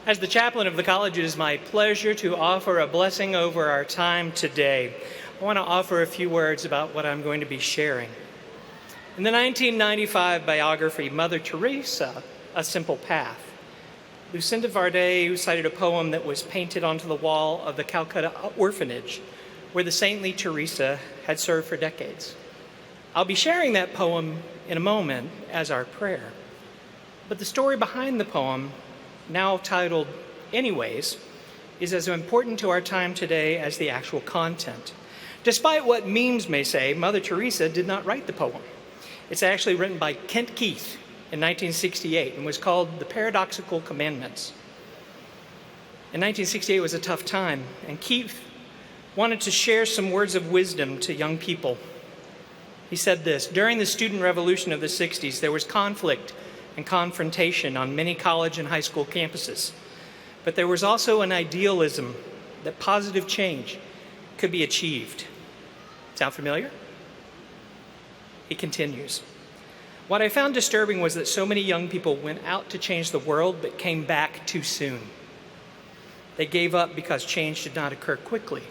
As the chaplain of the college, it is my pleasure to offer a blessing over our time today. I want to offer a few words about what I'm going to be sharing. In the 1995 biography, Mother Teresa, A Simple Path, Lucinda Varday cited a poem that was painted onto the wall of the Calcutta orphanage, where the saintly Teresa had served for decades. I'll be sharing that poem in a moment as our prayer. But the story behind the poem, now titled Anyways, is as important to our time today as the actual content. Despite what memes may say, Mother Teresa did not write the poem. It's actually written by Kent Keith in 1968 and was called The Paradoxical Commandments. In 1968 was a tough time, and Keith wanted to share some words of wisdom to young people. He said this: during the student revolution of the 60s, there was conflict and confrontation on many college and high school campuses. But there was also an idealism that positive change could be achieved. Sound familiar? He continues. What I found disturbing was that so many young people went out to change the world but came back too soon. They gave up because change did not occur quickly,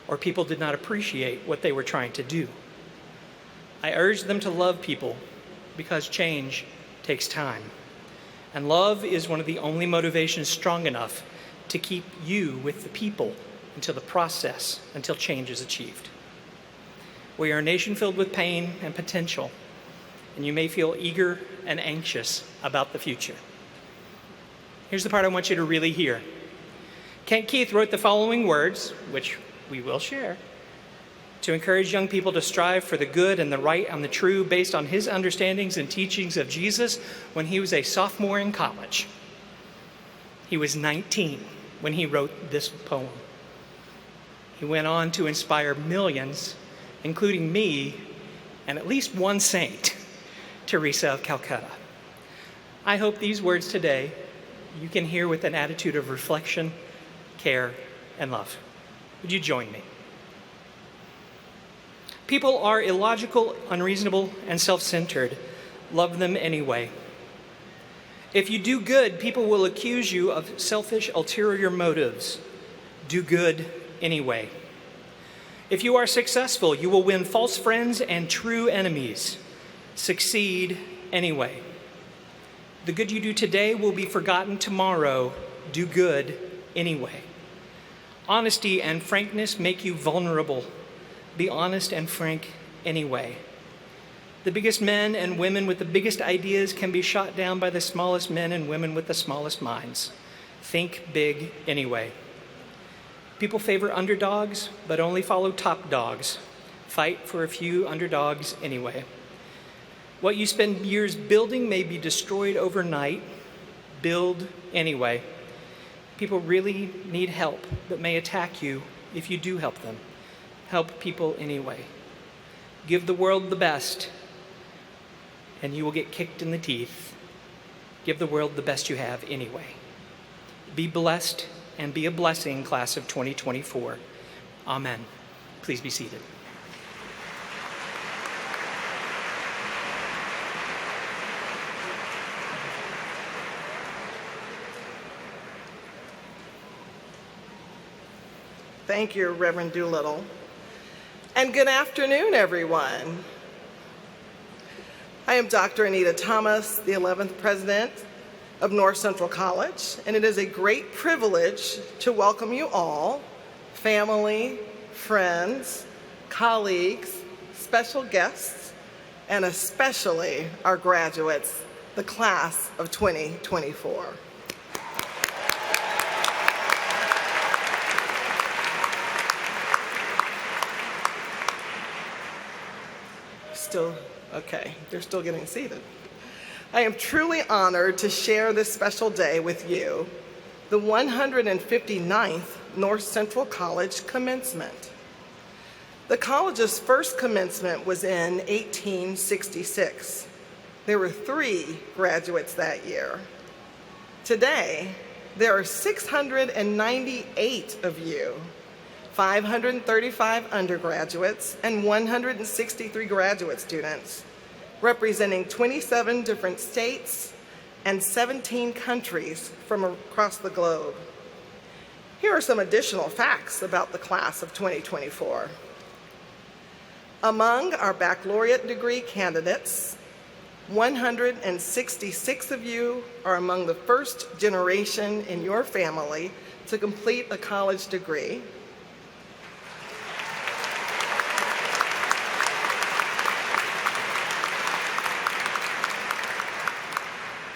or people did not appreciate what they were trying to do. I urged them to love people because change takes time. And love is one of the only motivations strong enough to keep you with the people until change is achieved. We are a nation filled with pain and potential, and you may feel eager and anxious about the future. Here's the part I want you to really hear. Kent Keith wrote the following words, which we will share, to encourage young people to strive for the good and the right and the true based on his understandings and teachings of Jesus when he was a sophomore in college. He was 19 when he wrote this poem. He went on to inspire millions, including me and at least one saint, Teresa of Calcutta. I hope these words today you can hear with an attitude of reflection, care, and love. Would you join me? People are illogical, unreasonable, and self-centered. Love them anyway. If you do good, people will accuse you of selfish, ulterior motives. Do good anyway. If you are successful, you will win false friends and true enemies. Succeed anyway. The good you do today will be forgotten tomorrow. Do good anyway. Honesty and frankness make you vulnerable. Be honest and frank anyway. The biggest men and women with the biggest ideas can be shot down by the smallest men and women with the smallest minds. Think big anyway. People favor underdogs, but only follow top dogs. Fight for a few underdogs anyway. What you spend years building may be destroyed overnight. Build anyway. People really need help, but may attack you if you do help them. Help people anyway. Give the world the best, and you will get kicked in the teeth. Give the world the best you have anyway. Be blessed and be a blessing, class of 2024. Amen. Please be seated. Thank you, Reverend Doolittle. And good afternoon, everyone. I am Dr. Anita Thomas, the 11th President of North Central College, and it is a great privilege to welcome you all, family, friends, colleagues, special guests, and especially our graduates, the class of 2024. Okay, they're still getting seated. I am truly honored to share this special day with you, the 159th North Central College Commencement. The college's first commencement was in 1866. There were 3 graduates that year. Today, there are 698 of you, 535 undergraduates, and 163 graduate students, representing 27 different states and 17 countries from across the globe. Here are some additional facts about the class of 2024. Among our baccalaureate degree candidates, 166 of you are among the first generation in your family to complete a college degree.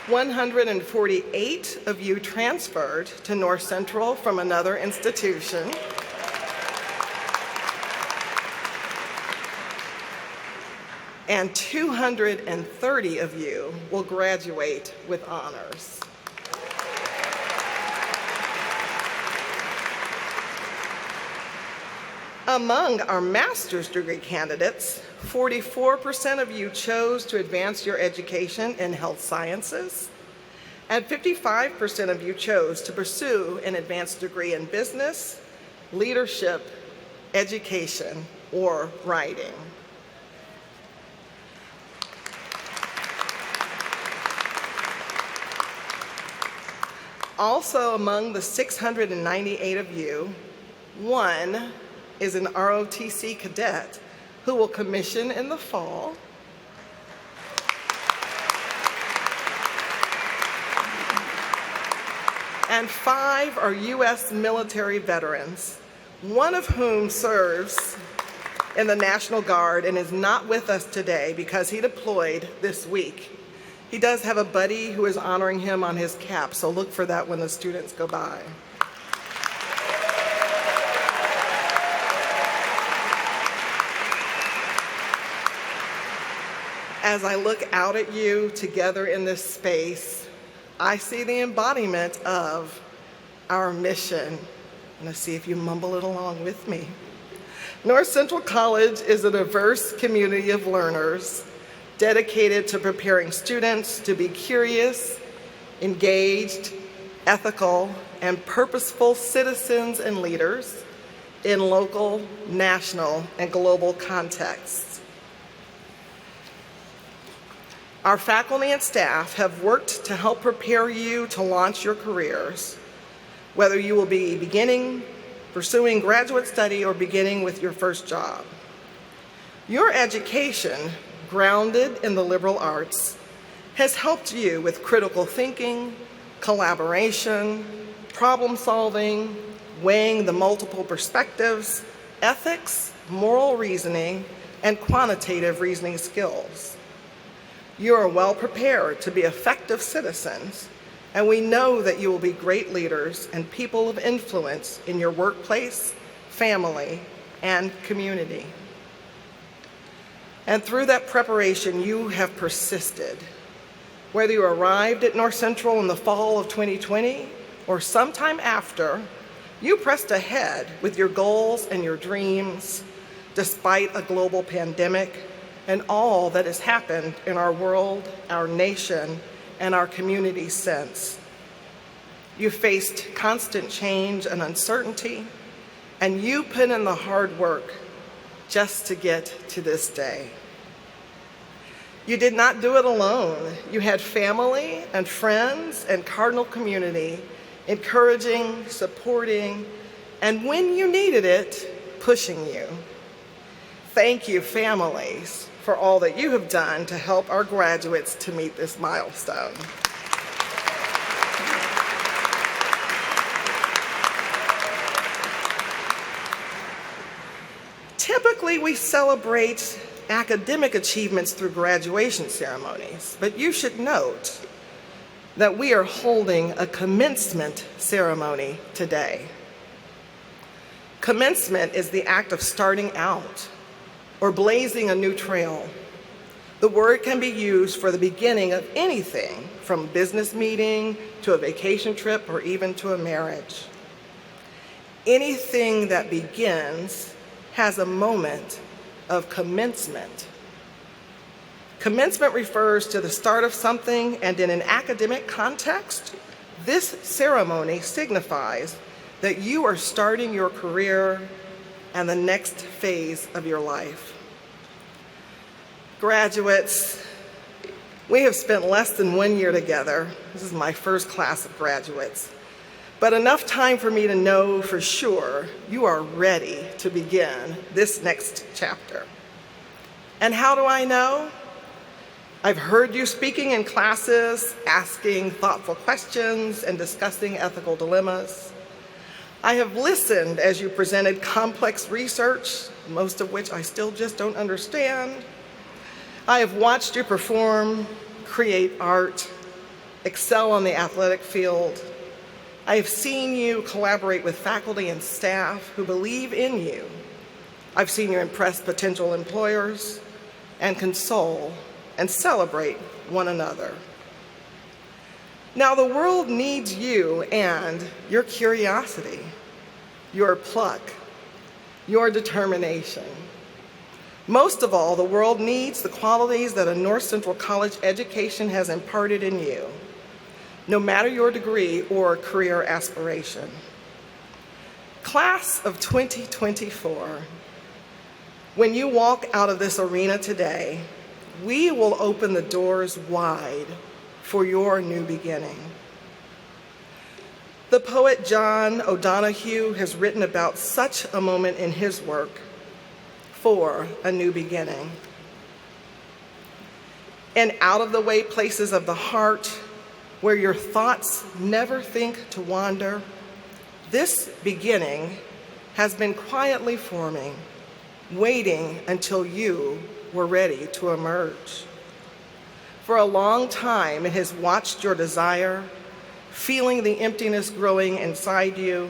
148 of you transferred to North Central from another institution. And 230 of you will graduate with honors. Among our master's degree candidates, 44% of you chose to advance your education in health sciences, and 55% of you chose to pursue an advanced degree in business, leadership, education, or writing. Also among the 698 of you, one is an ROTC cadet who will commission in the fall. And 5 are U.S. military veterans, one of whom serves in the National Guard and is not with us today because he deployed this week. He does have a buddy who is honoring him on his cap, so look for that when the students go by. As I look out at you together in this space, I see the embodiment of our mission. I'm going to see if you mumble it along with me. North Central College is a diverse community of learners dedicated to preparing students to be curious, engaged, ethical, and purposeful citizens and leaders in local, national, and global contexts. Our faculty and staff have worked to help prepare you to launch your careers, whether you will be pursuing graduate study, or beginning with your first job. Your education, grounded in the liberal arts, has helped you with critical thinking, collaboration, problem solving, weighing the multiple perspectives, ethics, moral reasoning, and quantitative reasoning skills. You are well prepared to be effective citizens, and we know that you will be great leaders and people of influence in your workplace, family, and community. And through that preparation, you have persisted. Whether you arrived at North Central in the fall of 2020 or sometime after, you pressed ahead with your goals and your dreams, despite a global pandemic and all that has happened in our world, our nation, and our community since. You faced constant change and uncertainty, and you put in the hard work just to get to this day. You did not do it alone. You had family and friends and Cardinal community encouraging, supporting, and when you needed it, pushing you. Thank you, families, for all that you have done to help our graduates to meet this milestone. Typically, we celebrate academic achievements through graduation ceremonies, but you should note that we are holding a commencement ceremony today. Commencement is the act of starting out or blazing a new trail. The word can be used for the beginning of anything, from a business meeting to a vacation trip or even to a marriage. Anything that begins has a moment of commencement. Commencement refers to the start of something, and in an academic context, this ceremony signifies that you are starting your career and the next phase of your life. Graduates, We have spent less than 1 year together. This is my first class of graduates. But enough time for me to know for sure you are ready to begin this next chapter. And how do I know? I've heard you speaking in classes, asking thoughtful questions, and discussing ethical dilemmas. I have listened as you presented complex research, most of which I still just don't understand. I have watched you perform, create art, excel on the athletic field. I have seen you collaborate with faculty and staff who believe in you. I've seen you impress potential employers and console and celebrate one another. Now, the world needs you and your curiosity, your pluck, your determination. Most of all, the world needs the qualities that a North Central College education has imparted in you, no matter your degree or career aspiration. Class of 2024, when you walk out of this arena today, we will open the doors wide for your new beginning. The poet John O'Donohue has written about such a moment in his work, For a New Beginning. In out-of-the-way places of the heart, where your thoughts never think to wander, this beginning has been quietly forming, waiting until you were ready to emerge. For a long time, it has watched your desire, feeling the emptiness growing inside you,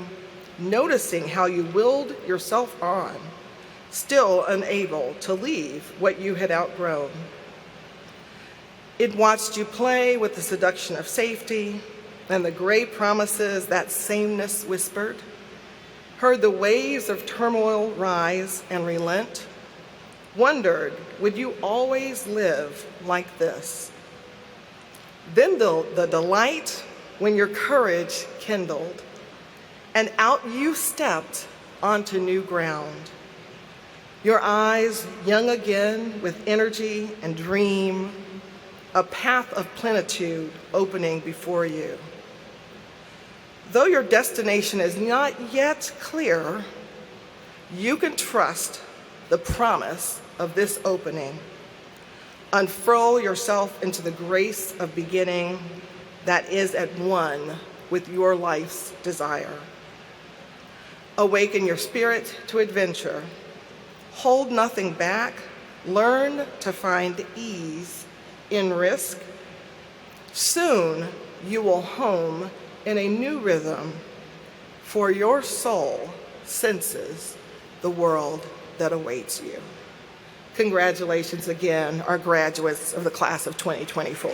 noticing how you willed yourself on, still unable to leave what you had outgrown. It watched you play with the seduction of safety and the gray promises that sameness whispered, heard the waves of turmoil rise and relent, wondered, would you always live like this? Then the delight when your courage kindled, and out you stepped onto new ground. Your eyes young again with energy and dream, a path of plenitude opening before you. Though your destination is not yet clear, you can trust the promise of this opening. Unfurl yourself into the grace of beginning that is at one with your life's desire. Awaken your spirit to adventure. Hold nothing back. Learn to find ease in risk. Soon you will home in a new rhythm, for your soul senses the world that awaits you. Congratulations again, our graduates of the class of 2024.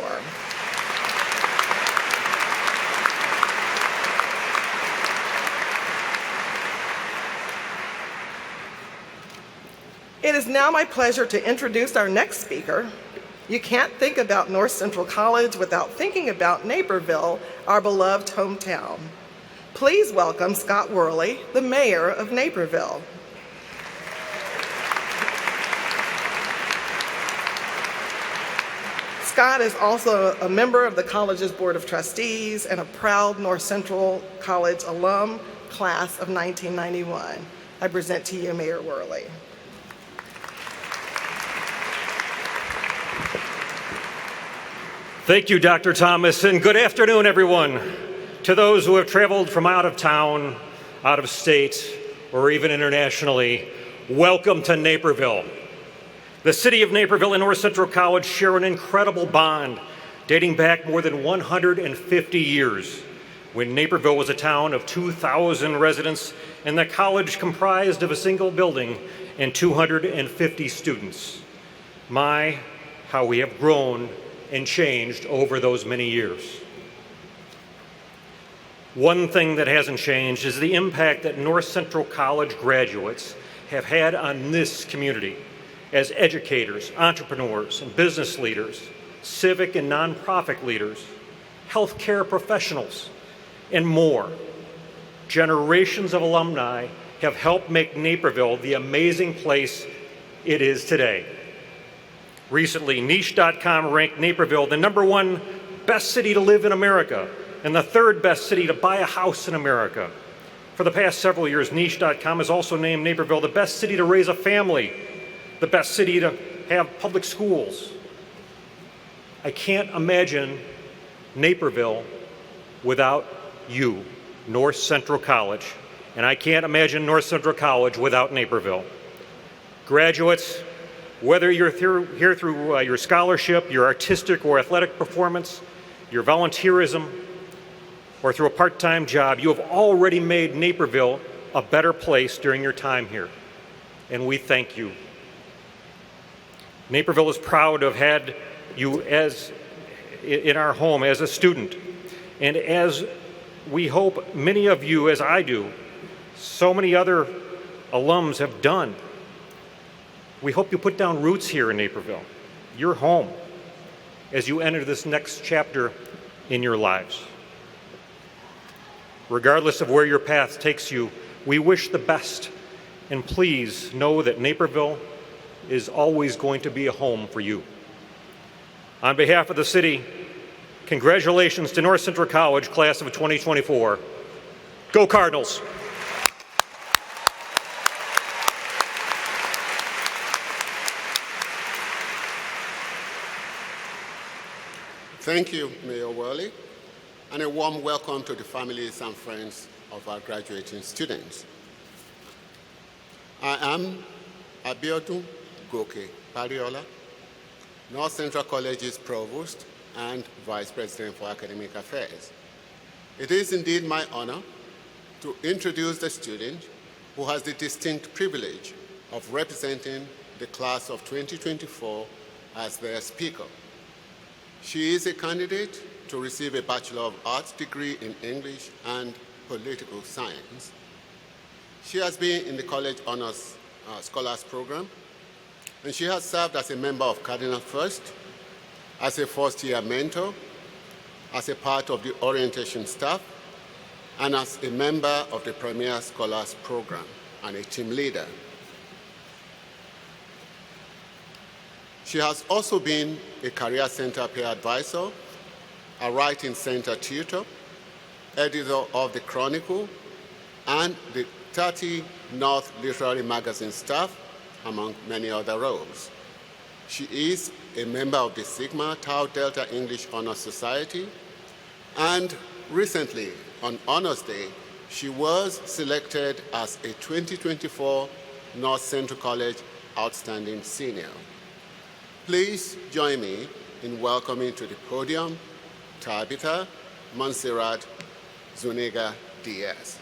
It is now my pleasure to introduce our next speaker. You can't think about North Central College without thinking about Naperville, our beloved hometown. Please welcome Scott Worley, the mayor of Naperville. Scott is also a member of the college's Board of Trustees and a proud North Central College alum, class of 1991. I present to you Mayor Worley. Thank you, Dr. Thomas, and good afternoon, everyone. To those who have traveled from out of town, out of state, or even internationally, welcome to Naperville. The city of Naperville and North Central College share an incredible bond dating back more than 150 years, when Naperville was a town of 2,000 residents and the college comprised of a single building and 250 students. My, how we have grown and changed over those many years. One thing that hasn't changed is the impact that North Central College graduates have had on this community as educators, entrepreneurs, and business leaders, civic and nonprofit leaders, healthcare professionals, and more. Generations of alumni have helped make Naperville the amazing place it is today. Recently, Niche.com ranked Naperville the #1 best city to live in America and the 3rd best city to buy a house in America. For the past several years, Niche.com has also named Naperville the best city to raise a family, the best city to have public schools. I can't imagine Naperville without you, North Central College, and I can't imagine North Central College without Naperville. Graduates, whether you're here through your scholarship, your artistic or athletic performance, your volunteerism, or through a part-time job, you have already made Naperville a better place during your time here, and we thank you. Naperville is proud to have had you in our home as a student, and as we hope many of you, as I do, so many other alums have done. We hope you put down roots here in Naperville, your home, as you enter this next chapter in your lives. Regardless of where your path takes you, we wish the best, and please know that Naperville is always going to be a home for you. On behalf of the city, congratulations to North Central College, class of 2024. Go Cardinals! Thank you, Mayor Worley, and a warm welcome to the families and friends of our graduating students. I am Abiodun Goke Pariola, North Central College's Provost and Vice President for Academic Affairs. It is indeed my honor to introduce the student who has the distinct privilege of representing the class of 2024 as their speaker. She is a candidate to receive a Bachelor of Arts degree in English and Political Science. She has been in the College Honors Scholars Program, and she has served as a member of Cardinal First, as a first-year mentor, as a part of the orientation staff, and as a member of the Premier Scholars Program and a team leader. She has also been a Career Center peer advisor, a Writing Center tutor, editor of the Chronicle, and the 30 North Literary Magazine staff, among many other roles. She is a member of the Sigma Tau Delta English Honors Society, and recently, on Honors Day, she was selected as a 2024 North Central College Outstanding Senior. Please join me in welcoming to the podium Tabitha Montserrat Zuniga Diaz.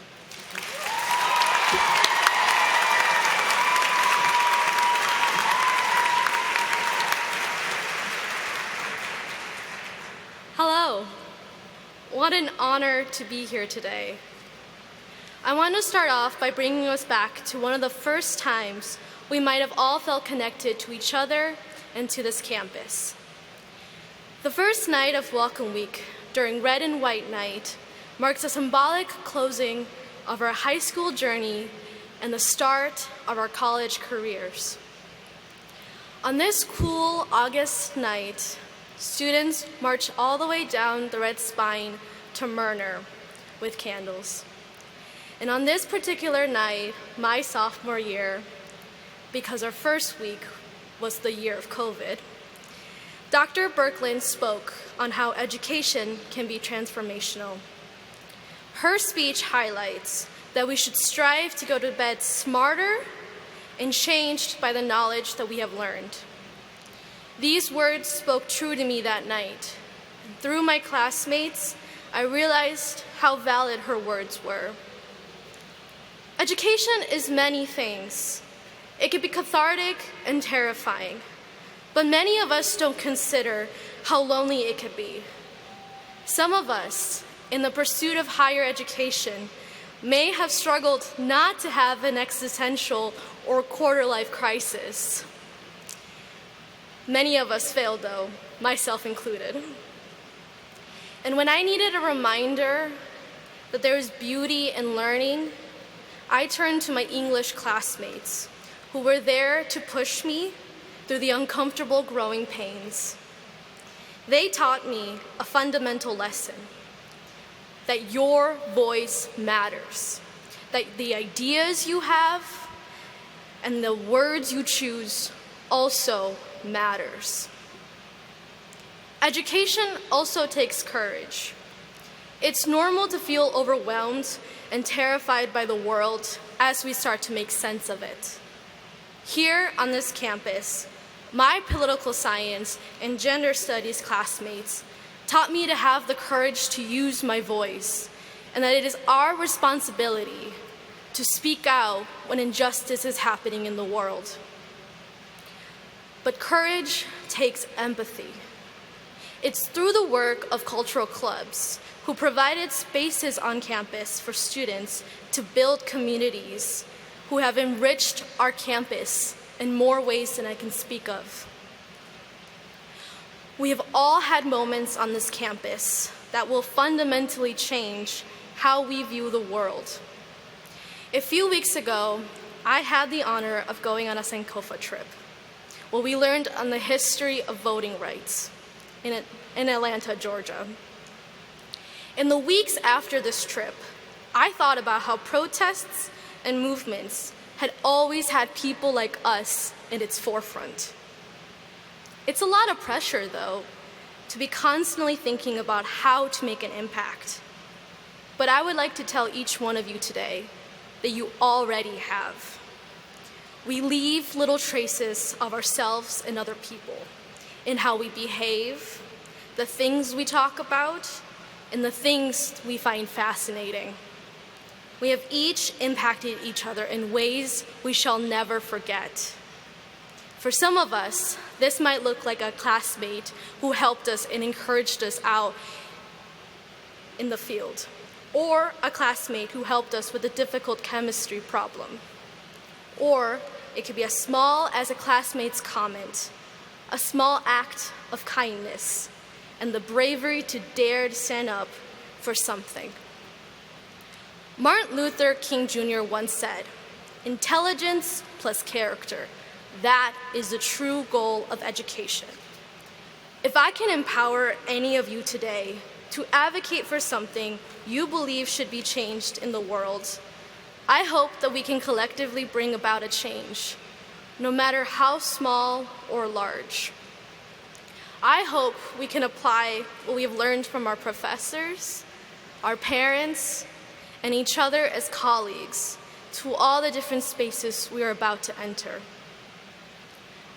Hello. What an honor to be here today. I want to start off by bringing us back to one of the first times we might have all felt connected to each other and to this campus. The first night of Welcome Week during Red and White Night marks a symbolic closing of our high school journey and the start of our college careers. On this cool August night, students march all the way down the Red Spine to Murner with candles. And on this particular night, my sophomore year, because our first week was the year of COVID, Dr. Birkeland spoke on how education can be transformational. Her speech highlights that we should strive to go to bed smarter and changed by the knowledge that we have learned. These words spoke true to me that night. And through my classmates, I realized how valid her words were. Education is many things. It can be cathartic and terrifying, but many of us don't consider how lonely it could be. Some of us, in the pursuit of higher education, may have struggled not to have an existential or quarter-life crisis. Many of us failed, though, myself included. And when I needed a reminder that there is beauty in learning, I turned to my English classmates, who were there to push me through the uncomfortable growing pains. They taught me a fundamental lesson, that your voice matters, that the ideas you have and the words you choose also matters. Education also takes courage. It's normal to feel overwhelmed and terrified by the world as we start to make sense of it. Here on this campus, my political science and gender studies classmates taught me to have the courage to use my voice, and that it is our responsibility to speak out when injustice is happening in the world. But courage takes empathy. It's through the work of cultural clubs who provided spaces on campus for students to build communities who have enriched our campus in more ways than I can speak of. We have all had moments on this campus that will fundamentally change how we view the world. A few weeks ago, I had the honor of going on a Sankofa trip, where we learned on the history of voting rights in Atlanta, Georgia. In the weeks after this trip, I thought about how protests and movements had always had people like us in its forefront. It's a lot of pressure, though, to be constantly thinking about how to make an impact. But I would like to tell each one of you today that you already have. We leave little traces of ourselves and other people in how we behave, the things we talk about, and the things we find fascinating. We have each impacted each other in ways we shall never forget. For some of us, this might look like a classmate who helped us and encouraged us out in the field, or a classmate who helped us with a difficult chemistry problem. Or it could be as small as a classmate's comment, a small act of kindness, and the bravery to dare to stand up for something. Martin Luther King Jr. once said, "Intelligence plus character, that is the true goal of education." If I can empower any of you today to advocate for something you believe should be changed in the world, I hope that we can collectively bring about a change, no matter how small or large. I hope we can apply what we have learned from our professors, our parents, and each other as colleagues to all the different spaces we are about to enter.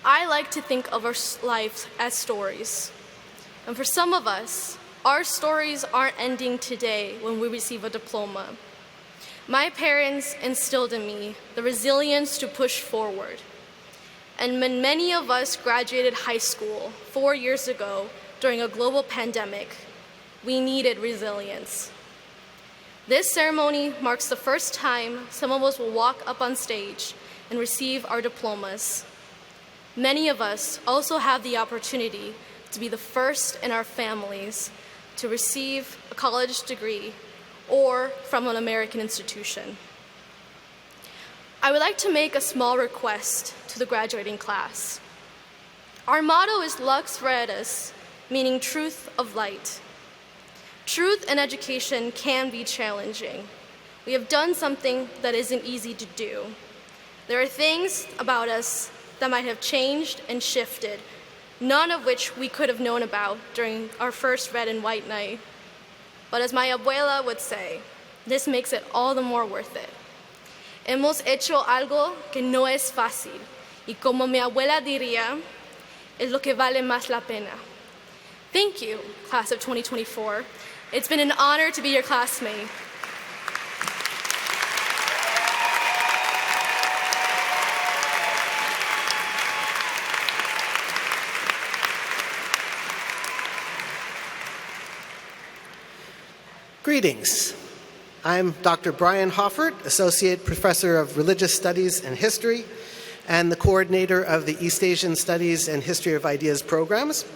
I like to think of our lives as stories. And for some of us, our stories aren't ending today when we receive a diploma. My parents instilled in me the resilience to push forward. And when many of us graduated high school 4 years ago during a global pandemic, we needed resilience. This ceremony marks the first time some of us will walk up on stage and receive our diplomas. Many of us also have the opportunity to be the first in our families to receive a college degree or from an American institution. I would like to make a small request to the graduating class. Our motto is Lux Veredus, meaning truth of light. Truth and education can be challenging. We have done something that isn't easy to do. There are things about us that might have changed and shifted, none of which we could have known about during our first red and white night. But as my abuela would say, this makes it all the more worth it. Hemos hecho algo que no es fácil, y como mi abuela diría, es lo que vale más la pena. Thank you, class of 2024. It's been an honor to be your classmate. Greetings. I'm Dr. Brian Hoffert, Associate Professor of Religious Studies and History, and the coordinator of the East Asian Studies and History of Ideas programs.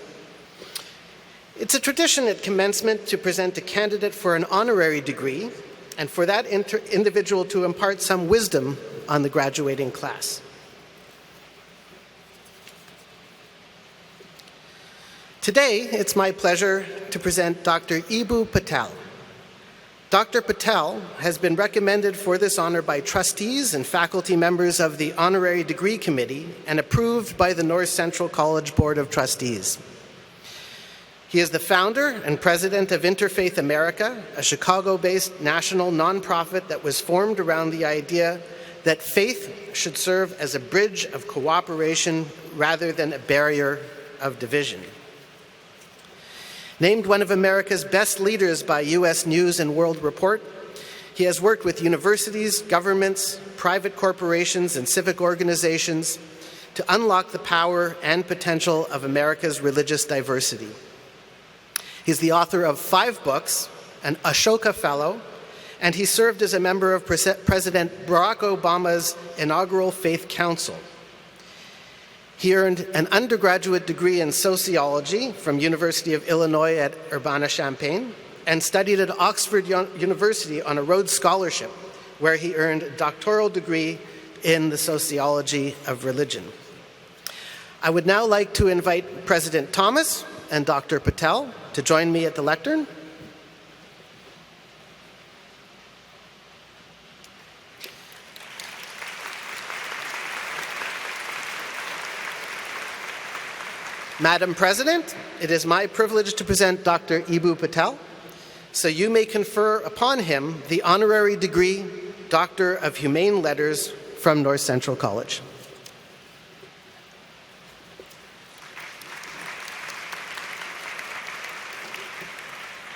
It's a tradition at commencement to present a candidate for an honorary degree and for that individual to impart some wisdom on the graduating class. Today, it's my pleasure to present Dr. Ibu Patel. Dr. Patel has been recommended for this honor by trustees and faculty members of the Honorary Degree Committee and approved by the North Central College Board of Trustees. He is the founder and president of Interfaith America, a Chicago-based national nonprofit that was formed around the idea that faith should serve as a bridge of cooperation rather than a barrier of division. Named one of America's best leaders by U.S. News and World Report, he has worked with universities, governments, private corporations, and civic organizations to unlock the power and potential of America's religious diversity. He's the author of 5 books, an Ashoka Fellow, and he served as a member of President Barack Obama's inaugural Faith Council. He earned an undergraduate degree in sociology from University of Illinois at Urbana-Champaign and studied at Oxford University on a Rhodes Scholarship, where he earned a doctoral degree in the sociology of religion. I would now like to invite President Thomas and Dr. Patel to join me at the lectern. Madam President, it is my privilege to present Dr. Ibu Patel, so you may confer upon him the honorary degree, Doctor of Humane Letters from North Central College.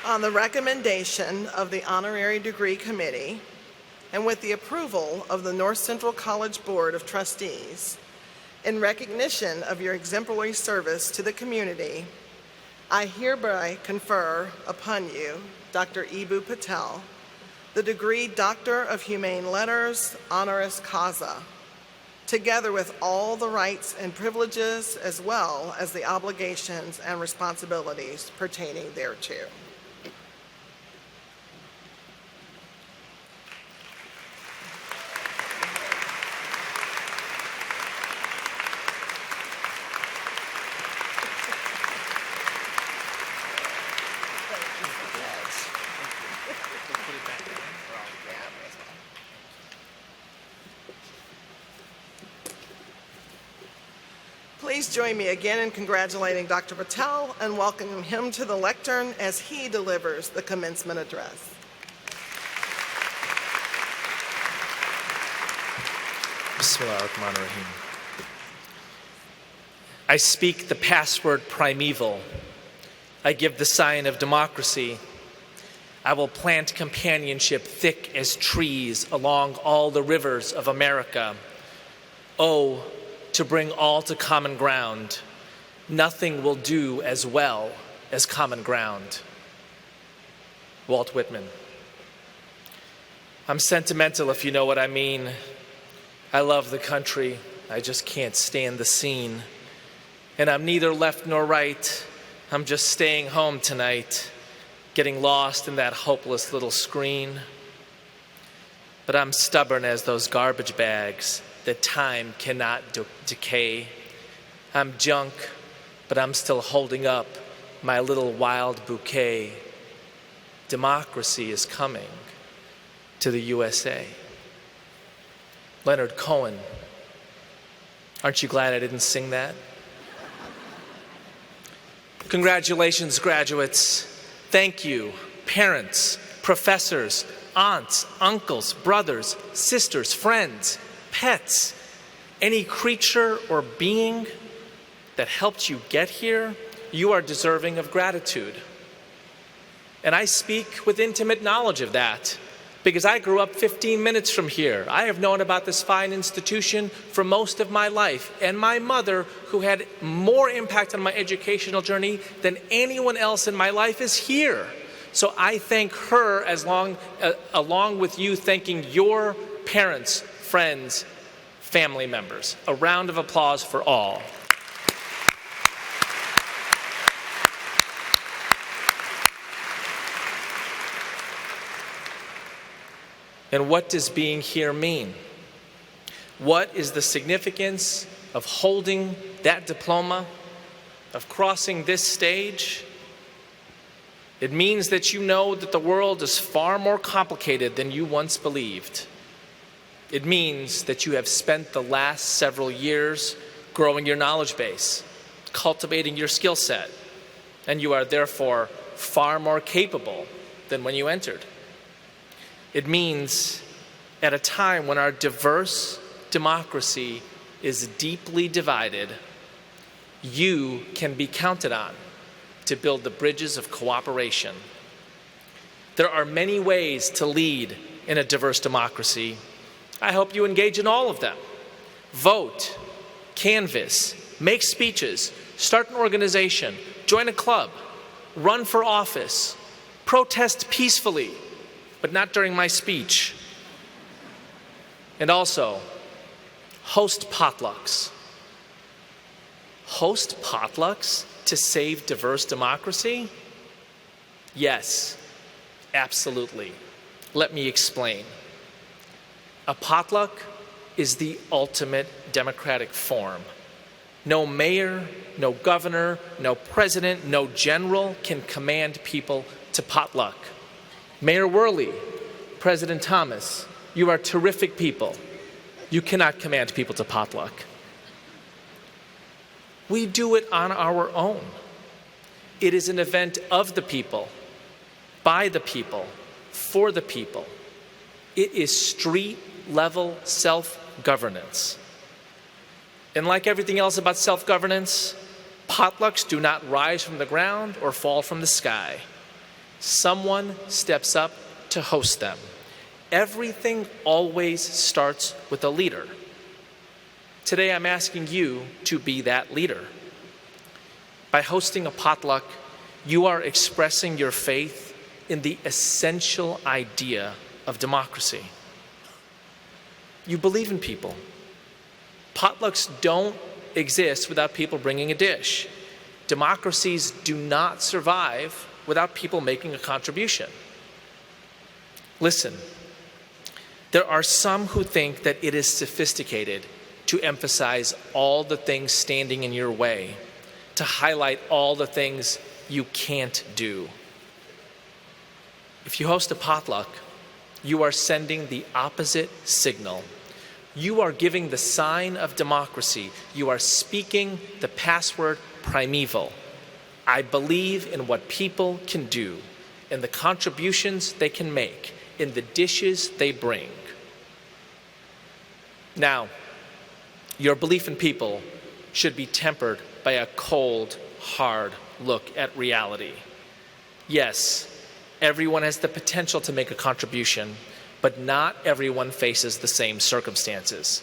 On the recommendation of the Honorary Degree Committee, and with the approval of the North Central College Board of Trustees, in recognition of your exemplary service to the community, I hereby confer upon you, Dr. Ibu Patel, the degree Doctor of Humane Letters, honoris causa, together with all the rights and privileges as well as the obligations and responsibilities pertaining thereto. Please join me again in congratulating Dr. Patel and welcoming him to the lectern as he delivers the commencement address. Bismillahirrahmanirrahim. I speak the password primeval. I give the sign of democracy. I will plant companionship thick as trees along all the rivers of America. Oh, to bring all to common ground. Nothing will do as well as common ground. Walt Whitman. I'm sentimental, if you know what I mean. I love the country. I just can't stand the scene. And I'm neither left nor right. I'm just staying home tonight, getting lost in that hopeless little screen. But I'm stubborn as those garbage bags that time cannot decay. I'm junk, but I'm still holding up my little wild bouquet. Democracy is coming to the USA. Leonard Cohen. Aren't you glad I didn't sing that? Congratulations, graduates. Thank you, parents, professors, aunts, uncles, brothers, sisters, friends, pets, any creature or being that helped you get here. You are deserving of gratitude. And I speak with intimate knowledge of that because I grew up 15 minutes from here. I have known about this fine institution for most of my life, and my mother, who had more impact on my educational journey than anyone else in my life, is here. So I thank her along with you thanking your parents, friends, family members. A round of applause for all. And what does being here mean? What is the significance of holding that diploma, of crossing this stage, it means that you know that the world is far more complicated than you once believed. It means that you have spent the last several years growing your knowledge base, cultivating your skill set, and you are therefore far more capable than when you entered. It means at a time when our diverse democracy is deeply divided, you can be counted on to build the bridges of cooperation. There are many ways to lead in a diverse democracy. I hope you engage in all of them. Vote, canvass, make speeches, start an organization, join a club, run for office, protest peacefully, but not during my speech. And also, host potlucks. Host potlucks to save diverse democracy? Yes, absolutely. Let me explain. A potluck is the ultimate democratic form. No mayor, no governor, no president, no general can command people to potluck. Mayor Worley, President Thomas, you are terrific people. You cannot command people to potluck. We do it on our own. It is an event of the people, by the people, for the people. It is street-level self-governance. And like everything else about self-governance, potlucks do not rise from the ground or fall from the sky. Someone steps up to host them. Everything always starts with a leader. Today I'm asking you to be that leader. By hosting a potluck, you are expressing your faith in the essential idea of democracy. You believe in people. Potlucks don't exist without people bringing a dish. Democracies do not survive without people making a contribution. Listen, there are some who think that it is sophisticated to emphasize all the things standing in your way, to highlight all the things you can't do. If you host a potluck, you are sending the opposite signal. You are giving the sign of democracy. You are speaking the password primeval. I believe in what people can do, in the contributions they can make, in the dishes they bring. Now, your belief in people should be tempered by a cold, hard look at reality. Yes, everyone has the potential to make a contribution, but not everyone faces the same circumstances.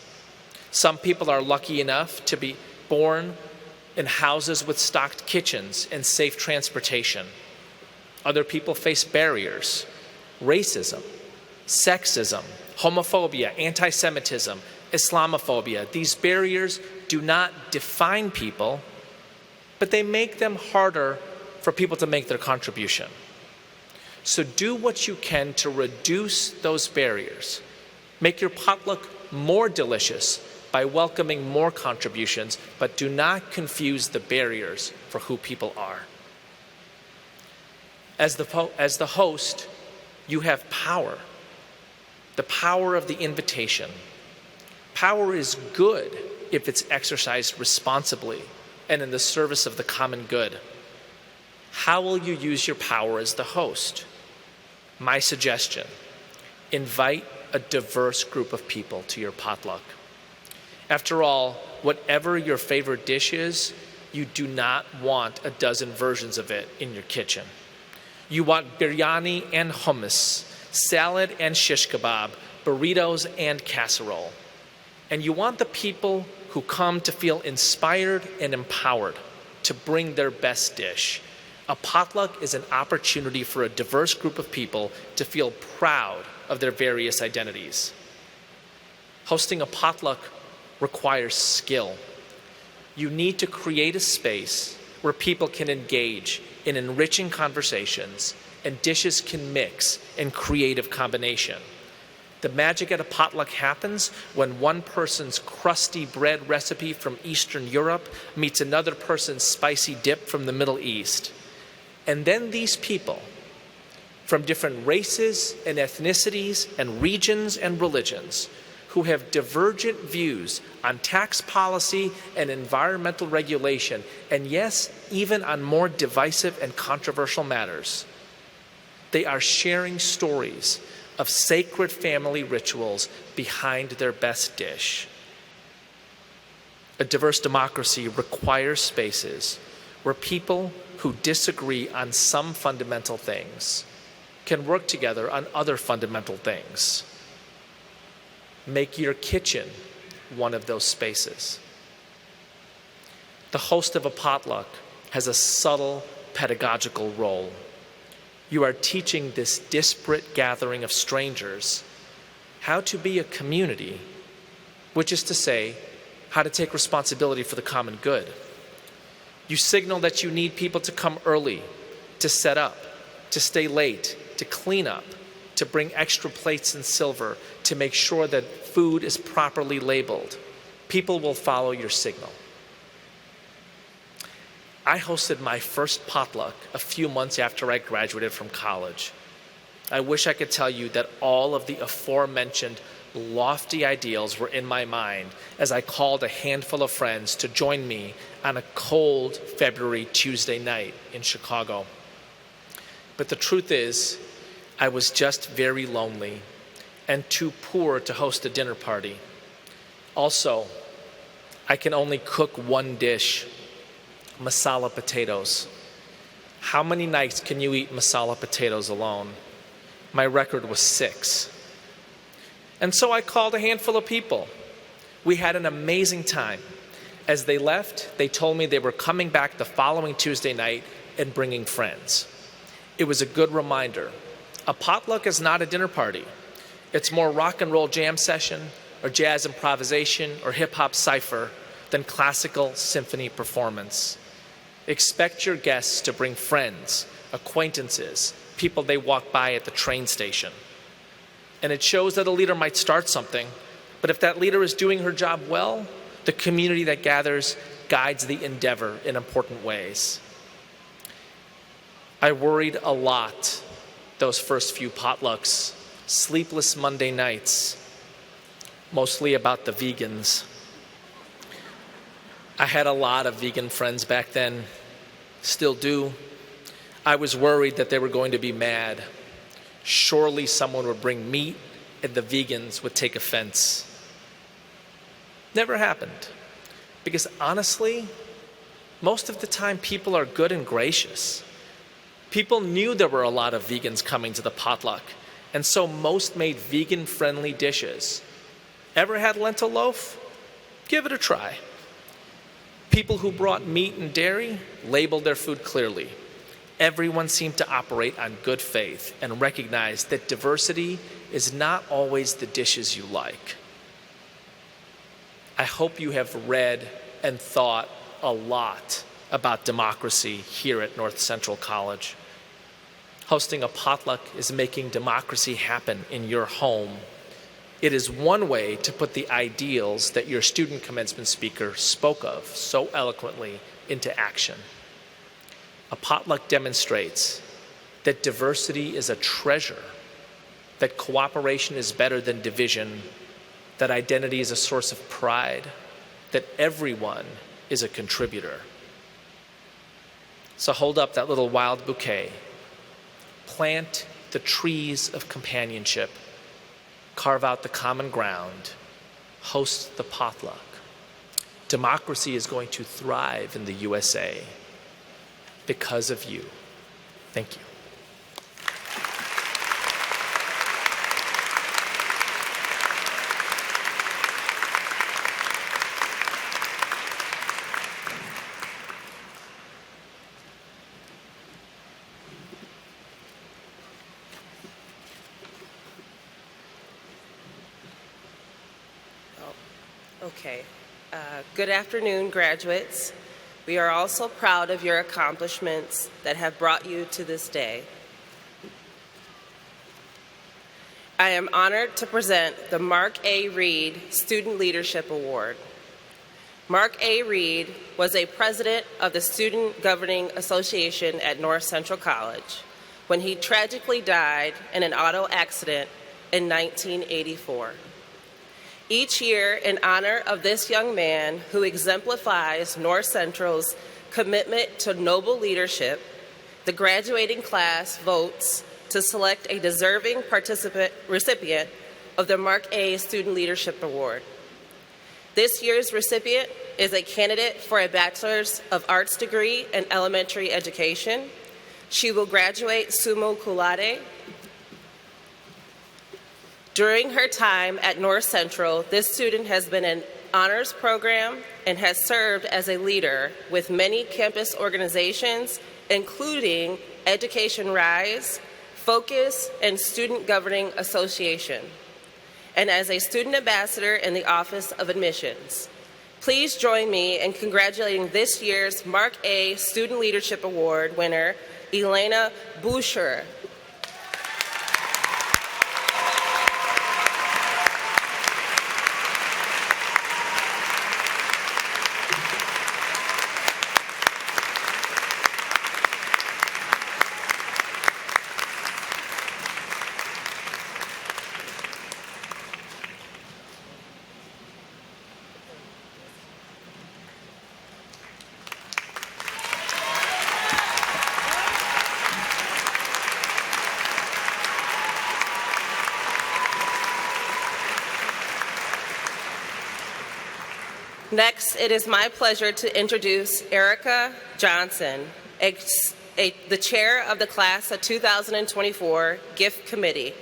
Some people are lucky enough to be born in houses with stocked kitchens and safe transportation. Other people face barriers, racism, sexism, homophobia, anti-Semitism, Islamophobia. These barriers do not define people, but they make them harder for people to make their contribution. So do what you can to reduce those barriers. Make your potluck more delicious by welcoming more contributions, but do not confuse the barriers for who people are. As the host, you have power, the power of the invitation. Power is good if it's exercised responsibly and in the service of the common good. How will you use your power as the host? My suggestion: invite a diverse group of people to your potluck. After all, whatever your favorite dish is, you do not want a dozen versions of it in your kitchen. You want biryani and hummus, salad and shish kebab, burritos and casserole. And you want the people who come to feel inspired and empowered to bring their best dish. A potluck is an opportunity for a diverse group of people to feel proud of their various identities. Hosting a potluck requires skill. You need to create a space where people can engage in enriching conversations and dishes can mix in creative combination. The magic at a potluck happens when one person's crusty bread recipe from Eastern Europe meets another person's spicy dip from the Middle East. And then these people, from different races and ethnicities and regions and religions, who have divergent views on tax policy and environmental regulation, and yes, even on more divisive and controversial matters, they are sharing stories of sacred family rituals behind their best dish. A diverse democracy requires spaces where people who disagree on some fundamental things can work together on other fundamental things. Make your kitchen one of those spaces. The host of a potluck has a subtle pedagogical role. You are teaching this disparate gathering of strangers how to be a community, which is to say, how to take responsibility for the common good. You signal that you need people to come early, to set up, to stay late, to clean up, to bring extra plates and silver, to make sure that food is properly labeled. People will follow your signal. I hosted my first potluck a few months after I graduated from college. I wish I could tell you that all of the aforementioned lofty ideals were in my mind as I called a handful of friends to join me on a cold February Tuesday night in Chicago. But the truth is, I was just very lonely and too poor to host a dinner party. Also, I can only cook one dish: masala potatoes. How many nights can you eat masala potatoes alone? My record was 6. And so I called a handful of people. We had an amazing time. As they left, they told me they were coming back the following Tuesday night and bringing friends. It was a good reminder. A potluck is not a dinner party. It's more rock and roll jam session or jazz improvisation or hip hop cipher than classical symphony performance. Expect your guests to bring friends, acquaintances, people they walk by at the train station. And it shows that a leader might start something, but if that leader is doing her job well, the community that gathers guides the endeavor in important ways. I worried a lot those first few potlucks, sleepless Monday nights, mostly about the vegans. I had a lot of vegan friends back then, still do. I was worried that they were going to be mad. Surely someone would bring meat and the vegans would take offense. Never happened. Because honestly, most of the time people are good and gracious. People knew there were a lot of vegans coming to the potluck, and so most made vegan-friendly dishes. Ever had lentil loaf? Give it a try. People who brought meat and dairy labeled their food clearly. Everyone seemed to operate on good faith and recognize that diversity is not always the dishes you like. I hope you have read and thought a lot about democracy here at North Central College. Hosting a potluck is making democracy happen in your home. It is one way to put the ideals that your student commencement speaker spoke of so eloquently into action. A potluck demonstrates that diversity is a treasure, that cooperation is better than division, that identity is a source of pride, that everyone is a contributor. So hold up that little wild bouquet. Plant the trees of companionship. Carve out the common ground. Host the potluck. Democracy is going to thrive in the USA because of you. Thank you. Okay. Good afternoon, graduates. We are also proud of your accomplishments that have brought you to this day. I am honored to present the Mark A. Reed Student Leadership Award. Mark A. Reed was a president of the Student Governing Association at North Central College when he tragically died in an auto accident in 1984. Each year, in honor of this young man who exemplifies North Central's commitment to noble leadership, the graduating class votes to select a deserving recipient of the Mark A. Student Leadership Award. This year's recipient is a candidate for a Bachelor's of Arts degree in elementary education. She will graduate summa cum laude. During her time at North Central, this student has been in honors program and has served as a leader with many campus organizations, including Education Rise, Focus, and Student Governing Association, and as a student ambassador in the Office of Admissions. Please join me in congratulating this year's Mark A. Student Leadership Award winner, Elena Boucher. Next, it is my pleasure to introduce Erica Johnson, the chair of the class of 2024 Gift Committee,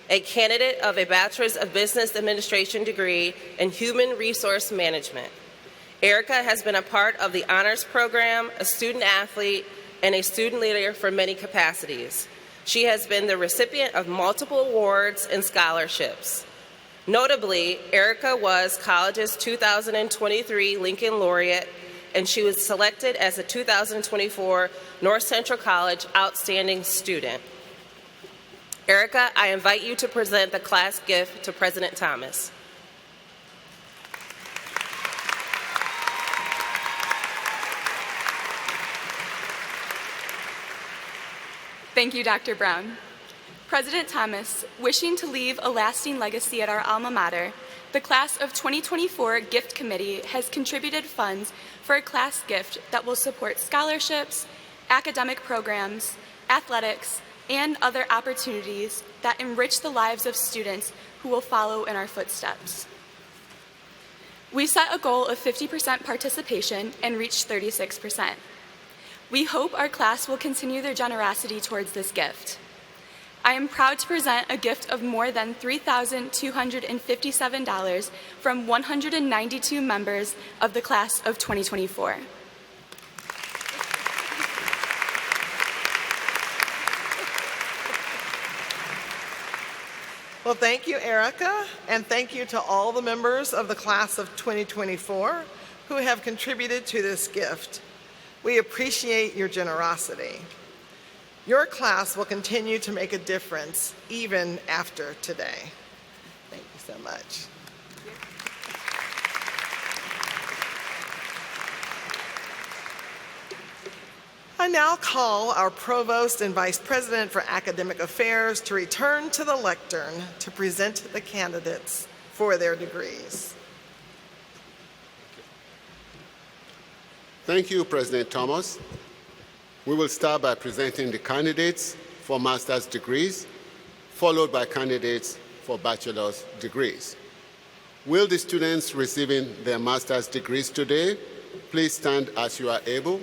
a candidate of a Bachelor's of Business Administration degree in Human Resource Management. Erica has been a part of the honors program, a student athlete, and a student leader for many capacities. She has been the recipient of multiple awards and scholarships. Notably, Erica was college's 2023 Lincoln Laureate, and she was selected as a 2024 North Central College Outstanding Student. Erica, I invite you to present the class gift to President Thomas. Thank you, Dr. Brown. President Thomas, wishing to leave a lasting legacy at our alma mater, the Class of 2024 Gift Committee has contributed funds for a class gift that will support scholarships, academic programs, athletics, and other opportunities that enrich the lives of students who will follow in our footsteps. We set a goal of 50% participation and reached 36%. We hope our class will continue their generosity towards this gift. I am proud to present a gift of more than $3,257 from 192 members of the Class of 2024. Well, thank you, Erica, and thank you to all the members of the Class of 2024 who have contributed to this gift. We appreciate your generosity. Your class will continue to make a difference even after today. Thank you so much. I now call our Provost and Vice President for Academic Affairs to return to the lectern to present the candidates for their degrees. Thank you, President Thomas. We will start by presenting the candidates for master's degrees, followed by candidates for bachelor's degrees. Will the students receiving their master's degrees today please stand as you are able?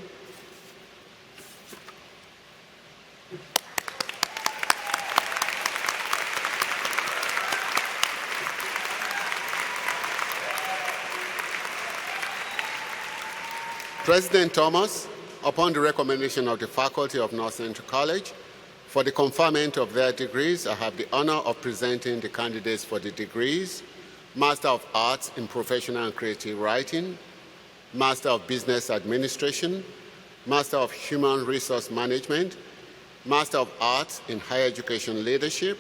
President Thomas, upon the recommendation of the faculty of North Central College, for the conferment of their degrees, I have the honor of presenting the candidates for the degrees: Master of Arts in Professional and Creative Writing, Master of Business Administration, Master of Human Resource Management, Master of Arts in Higher Education Leadership,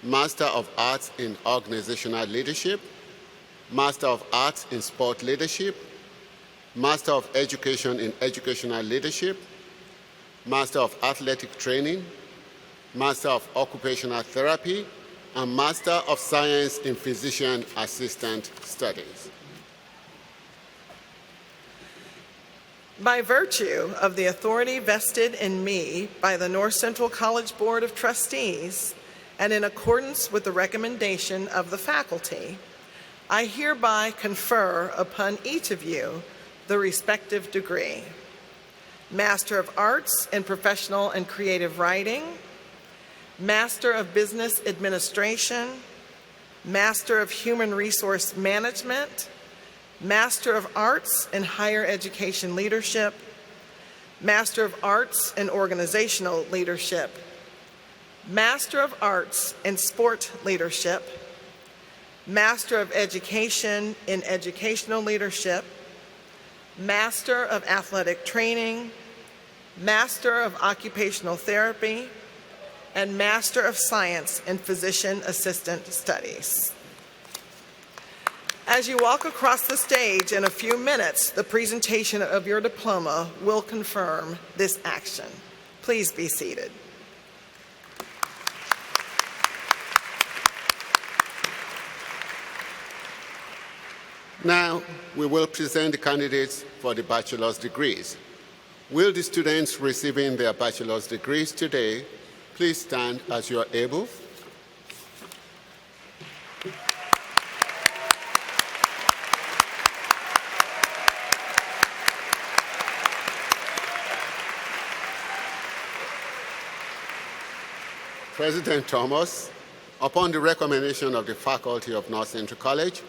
Master of Arts in Organizational Leadership, Master of Arts in Sport Leadership, Master of Education in Educational Leadership, Master of Athletic Training, Master of Occupational Therapy, and Master of Science in Physician Assistant Studies. By virtue of the authority vested in me by the North Central College Board of Trustees, and in accordance with the recommendation of the faculty, I hereby confer upon each of you the respective degree: Master of Arts in Professional and Creative Writing, Master of Business Administration, Master of Human Resource Management, Master of Arts in Higher Education Leadership, Master of Arts in Organizational Leadership, Master of Arts in Sport Leadership, Master of Education in Educational Leadership, Master of Athletic Training, Master of Occupational Therapy, and Master of Science in Physician Assistant Studies. As you walk across the stage in a few minutes, the presentation of your diploma will confirm this action. Please be seated. Now, we will present the candidates for the bachelor's degrees. Will the students receiving their bachelor's degrees today please stand as you are able? President Thomas, upon the recommendation of the faculty of North Central College,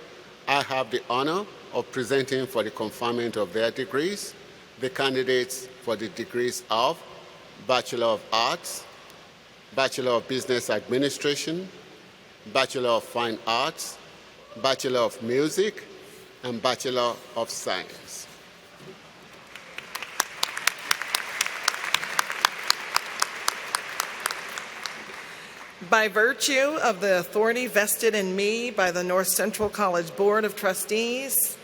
I have the honor of presenting for the conferment of their degrees the candidates for the degrees of Bachelor of Arts, Bachelor of Business Administration, Bachelor of Fine Arts, Bachelor of Music, and Bachelor of Science. By virtue of the authority vested in me by the North Central College Board of Trustees,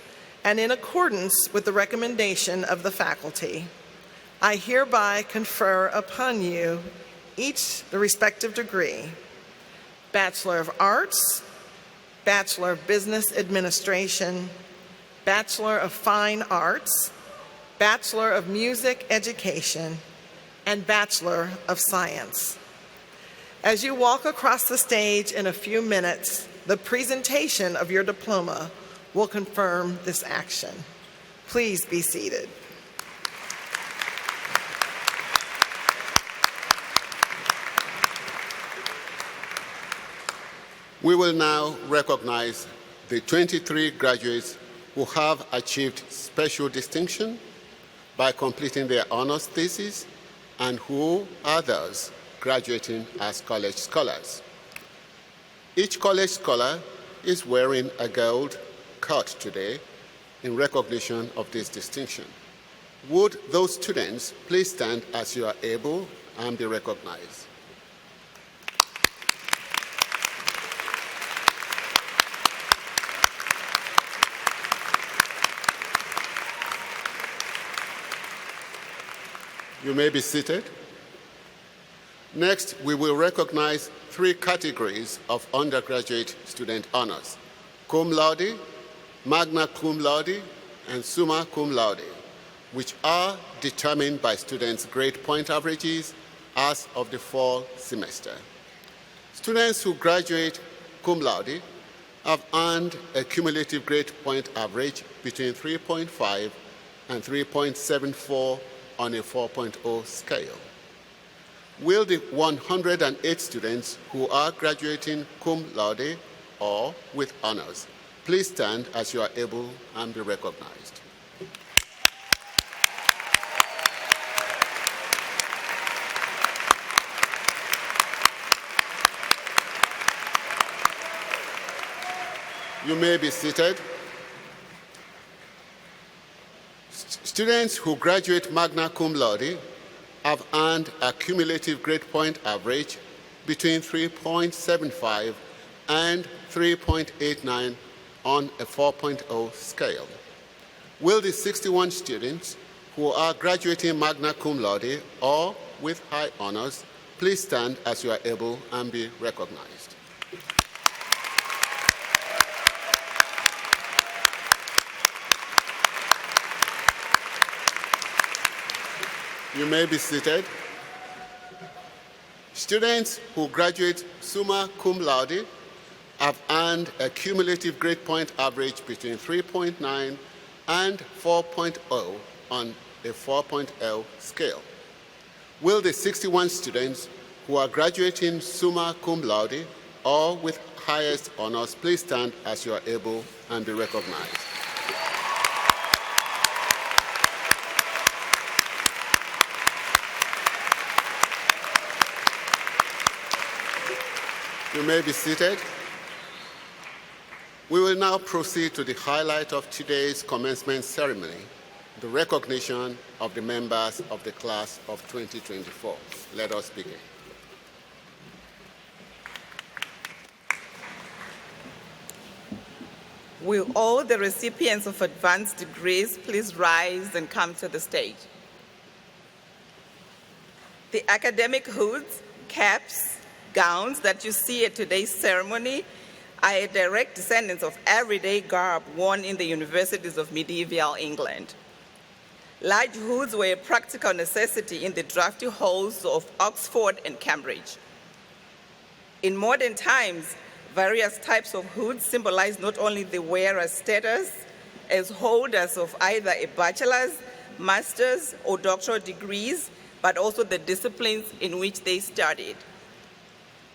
and in accordance with the recommendation of the faculty, I hereby confer upon you each the respective degree: Bachelor of Arts, Bachelor of Business Administration, Bachelor of Fine Arts, Bachelor of Music Education, and Bachelor of Science. As you walk across the stage in a few minutes, the presentation of your diploma will confirm this action. Please be seated. We will now recognize the 23 graduates who have achieved special distinction by completing their honors thesis and who others graduating as college scholars. Each college scholar is wearing a gold cut today in recognition of this distinction. Would those students please stand as you are able and be recognized? You may be seated. Next, we will recognize 3 categories of undergraduate student honors: cum laude, magna cum laude, and summa cum laude, which are determined by students' grade point averages as of the fall semester. Students who graduate cum laude have earned a cumulative grade point average between 3.5 and 3.74 on a 4.0 scale. Will the 108 students who are graduating cum laude or with honors please stand as you are able and be recognized? You may be seated. Students who graduate magna cum laude have earned a cumulative grade point average between 3.75 and 3.89 on a 4.0 scale. Will the 61 students who are graduating magna cum laude or with high honors please stand as you are able and be recognized? You may be seated. Students who graduate summa cum laude have earned a cumulative grade point average between 3.9 and 4.0 on a 4.0 scale. Will the 61 students who are graduating summa cum laude or with highest honors please stand as you are able and be recognized? You may be seated. We will now proceed to the highlight of today's commencement ceremony, the recognition of the members of the class of 2024. Let us begin. Will all the recipients of advanced degrees please rise and come to the stage? The academic hoods, caps, gowns that you see at today's ceremony are a direct descendants of everyday garb worn in the universities of medieval England. Large hoods were a practical necessity in the drafty halls of Oxford and Cambridge. In modern times, various types of hoods symbolize not only the wearer's status as holders of either a bachelor's, master's, or doctoral degrees, but also the disciplines in which they studied.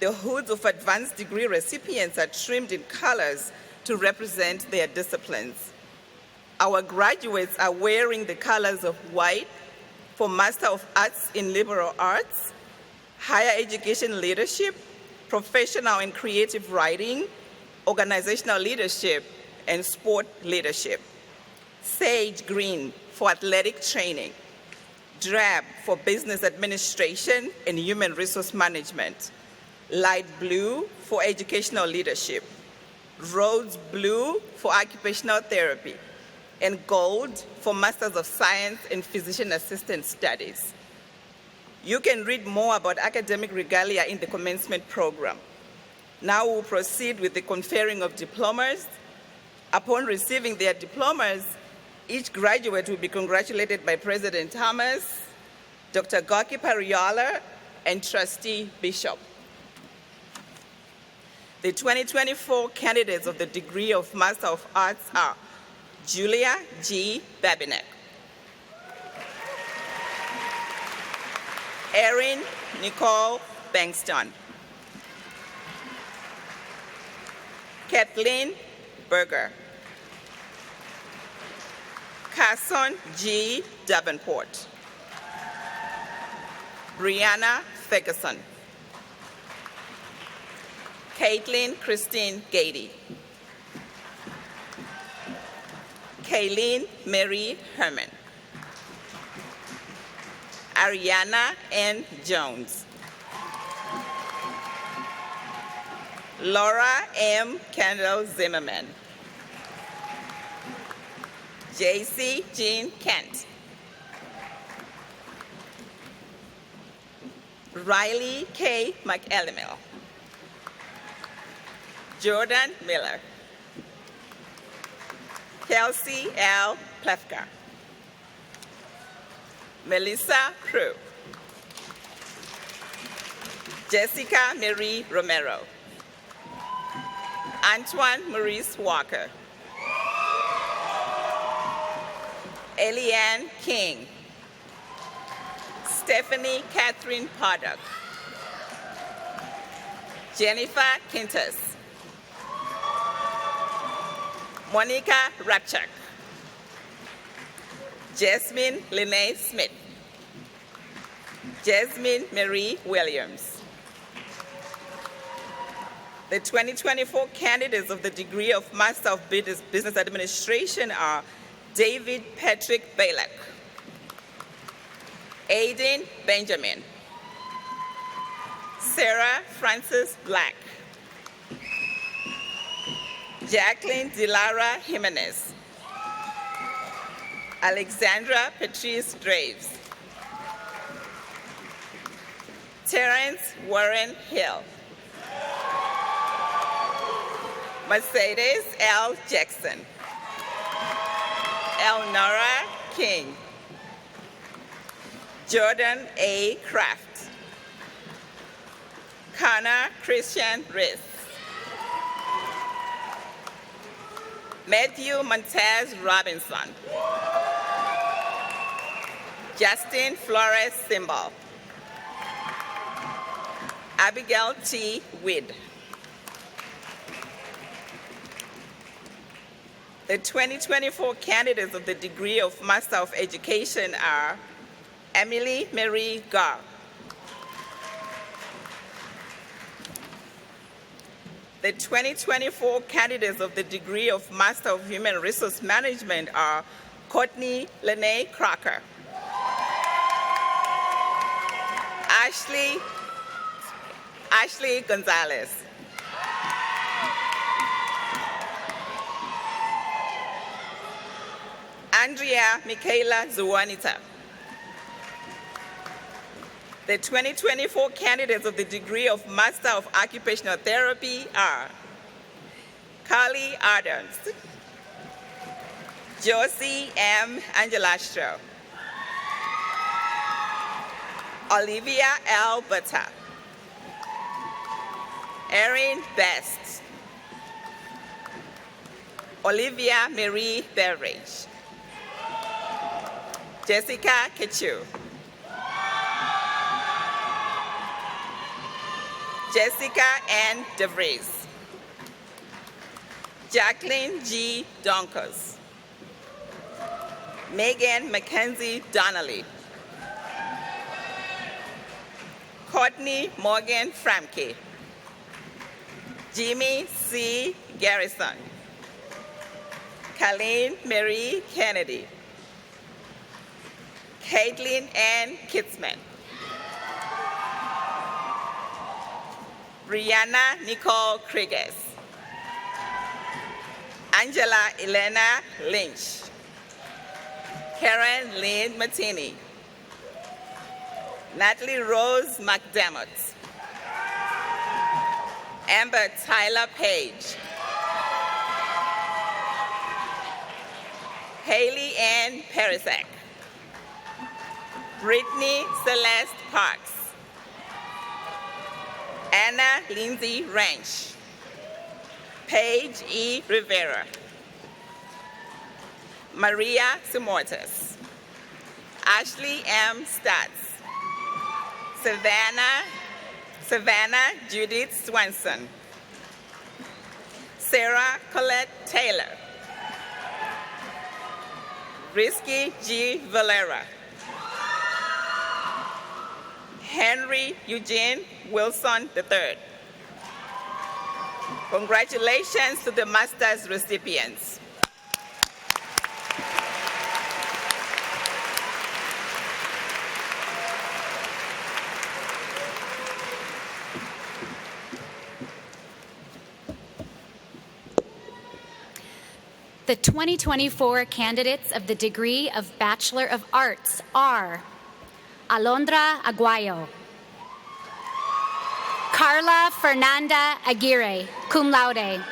The hoods of advanced degree recipients are trimmed in colors to represent their disciplines. Our graduates are wearing the colors of white for Master of Arts in Liberal Arts, Higher Education Leadership, Professional and Creative Writing, Organizational Leadership, and Sport Leadership. Sage green for athletic training, drab for business administration and human resource management, light blue for educational leadership, rose blue for occupational therapy, and gold for Masters of Science and Physician Assistant Studies. You can read more about academic regalia in the commencement program. Now we'll proceed with the conferring of diplomas. Upon receiving their diplomas, each graduate will be congratulated by President Thomas, Dr. Gorky Pariola, and Trustee Bishop. The 2024 candidates of the degree of Master of Arts are Julia G. Babinek, Erin Nicole Bankston, Kathleen Berger, Carson G. Davenport, Brianna Ferguson, Caitlin Christine Gady, Kayleen Mary Herman, Ariana N. Jones, Laura M. Kendall Zimmerman, JC Jean Kent, Riley K. McEllimel, Jordan Miller, Kelsey L. Plefka, Melissa Crew, Jessica Marie Romero, Antoine Maurice Walker, Eliane King, Stephanie Catherine Paddock, Jennifer Quintus, Monica Rapchak, Jasmine Lene Smith, Jasmine Marie Williams. The 2024 candidates of the degree of Master of Business Administration are David Patrick Balak, Aiden Benjamin, Sarah Frances Black. Jacqueline Dilara Jimenez. Alexandra Patrice Draves. Terrence Warren Hill. Mercedes L. Jackson. Elnora King. Jordan A. Kraft. Connor Christian Riss. Matthew Montez Robinson. Justin Flores Simbal. Abigail T. Widd. The 2024 candidates of the degree of Master of Education are Emily Marie Gar. The 2024 candidates of the degree of Master of Human Resource Management are Courtney Lene Crocker, Ashley Gonzalez, Andrea Michaela Zuanita. The 2024 candidates of the degree of Master of Occupational Therapy are Carly Adams, Josie M. Angelastro, Olivia L. Bata, Erin Best, Olivia Marie Beveridge, Jessica Kechu, Jessica N. DeVries, Jacqueline G. Donkers, Megan Mackenzie Donnelly, Courtney Morgan Framke, Jimmy C. Garrison, Colleen Marie Kennedy, Caitlin Ann Kitzman, Brianna Nicole Krieges, Angela Elena Lynch, Karen Lynn Martini, Natalie Rose McDermott, Amber Tyler Page, Haley Ann Perisek, Brittany Celeste Parks, Anna Lindsay Ranch, Paige E. Rivera, Maria Simortis, Ashley M. Stats, Savannah Judith Swenson, Sarah Colette Taylor, Risky G. Valera, Henry Eugene Wilson III. Congratulations to the master's recipients. The 2024 candidates of the degree of Bachelor of Arts are Alondra Aguayo, Carla Fernanda Aguirre, cum laude,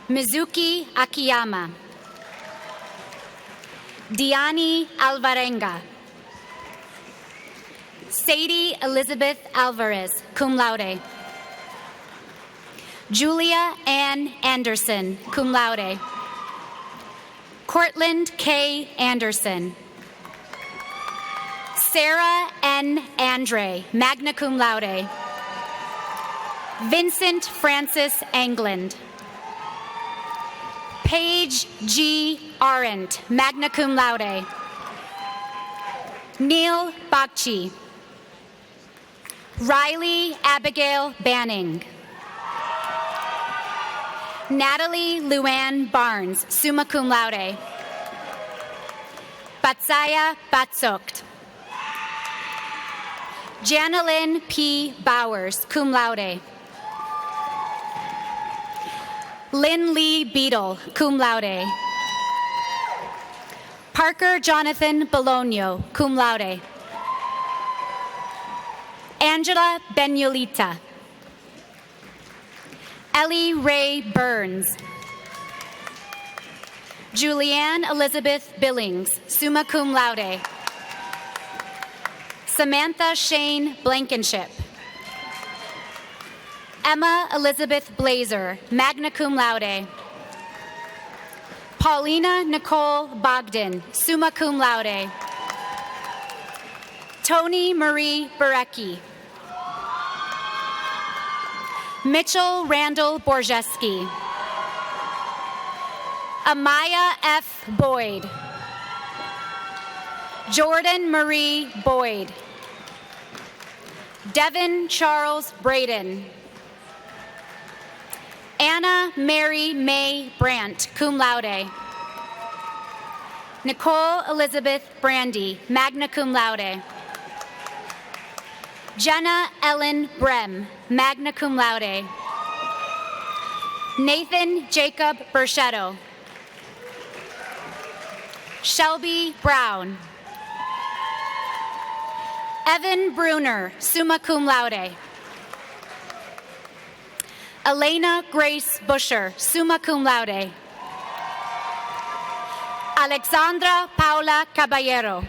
Mizuki Akiyama, Diani Alvarenga, Sadie Elizabeth Alvarez, cum laude, Julia Ann Anderson, cum laude, Cortland K. Anderson, Sarah N. Andre, magna cum laude, Vincent Francis England, Paige G. Arendt, magna cum laude, Neil Bakchi, Riley Abigail Banning, Natalie Luann Barnes, summa cum laude, Batsaya Batsokt, Janelyn P. Bowers, cum laude. Lynn Lee Beadle, cum laude. Parker Jonathan Bologno, cum laude. Angela Benulita. Ellie Ray Burns. Julianne Elizabeth Billings, summa cum laude. Samantha Shane Blankenship. Emma Elizabeth Blazer, magna cum laude. Paulina Nicole Bogdan, summa cum laude. Tony Marie Barecki. Mitchell Randall Borzeski. Amaya F. Boyd. Jordan Marie Boyd. Devin Charles Braden. Anna Mary May Brandt, cum laude. Nicole Elizabeth Brandy, magna cum laude. Jenna Ellen Brem, magna cum laude. Nathan Jacob Burchetto. Shelby Brown. Evan Bruner, summa cum laude. Elena Grace Busher, summa cum laude. Alexandra Paula Caballero.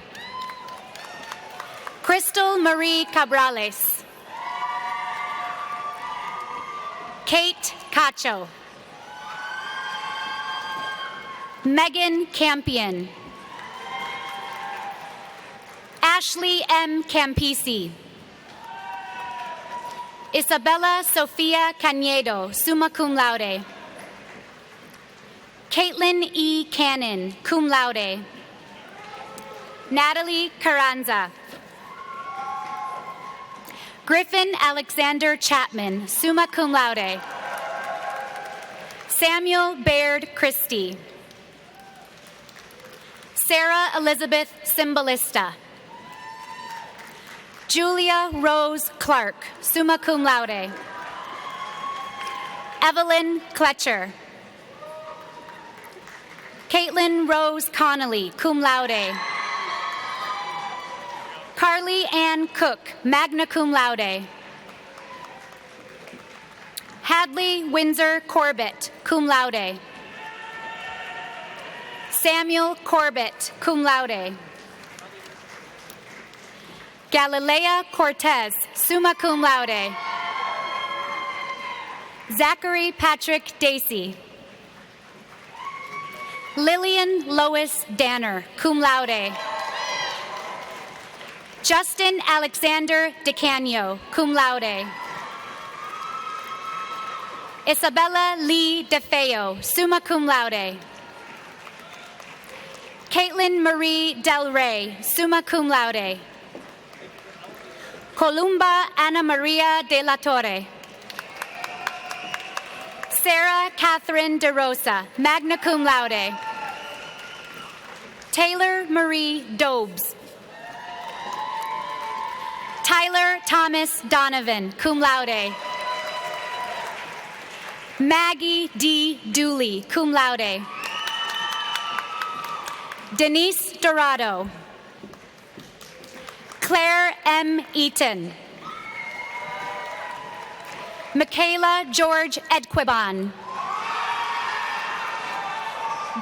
Crystal Marie Cabrales. Kate Cacho. Megan Campion. Ashley M. Campisi. Isabella Sofia Canedo, summa cum laude. Caitlin E. Cannon, cum laude. Natalie Carranza. Griffin Alexander Chapman, summa cum laude. Samuel Baird Christie. Sarah Elizabeth Cymbalista. Julia Rose Clark, summa cum laude. Evelyn Kletcher. Caitlin Rose Connolly, cum laude. Carly Ann Cook, magna cum laude. Hadley Windsor Corbett, cum laude. Samuel Corbett, cum laude. Galilea Cortez, summa cum laude. Zachary Patrick Dacey. Lillian Lois Danner, cum laude. Justin Alexander DeCanio, cum laude. Isabella Lee DeFeo, summa cum laude. Caitlin Marie Del Rey, summa cum laude. Columba Ana Maria de la Torre. Sarah Catherine DeRosa, magna cum laude. Taylor Marie Dobes. Tyler Thomas Donovan, cum laude. Maggie D. Dooley, cum laude. Denise Dorado. Claire M. Eaton. Michaela George Edquiban.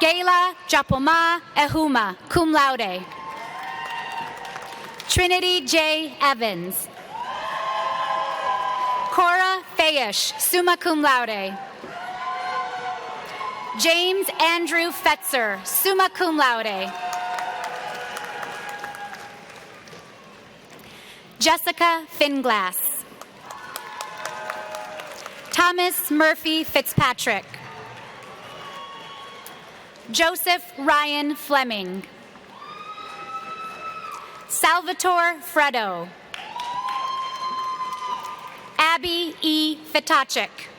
Gayla Japoma Ehuma, cum laude. Trinity J. Evans. Cora Fayesh, summa cum laude. James Andrew Fetzer, summa cum laude. Jessica Finglass. Thomas Murphy Fitzpatrick. Joseph Ryan Fleming. Salvatore Fredo. Abby E. Fitachik.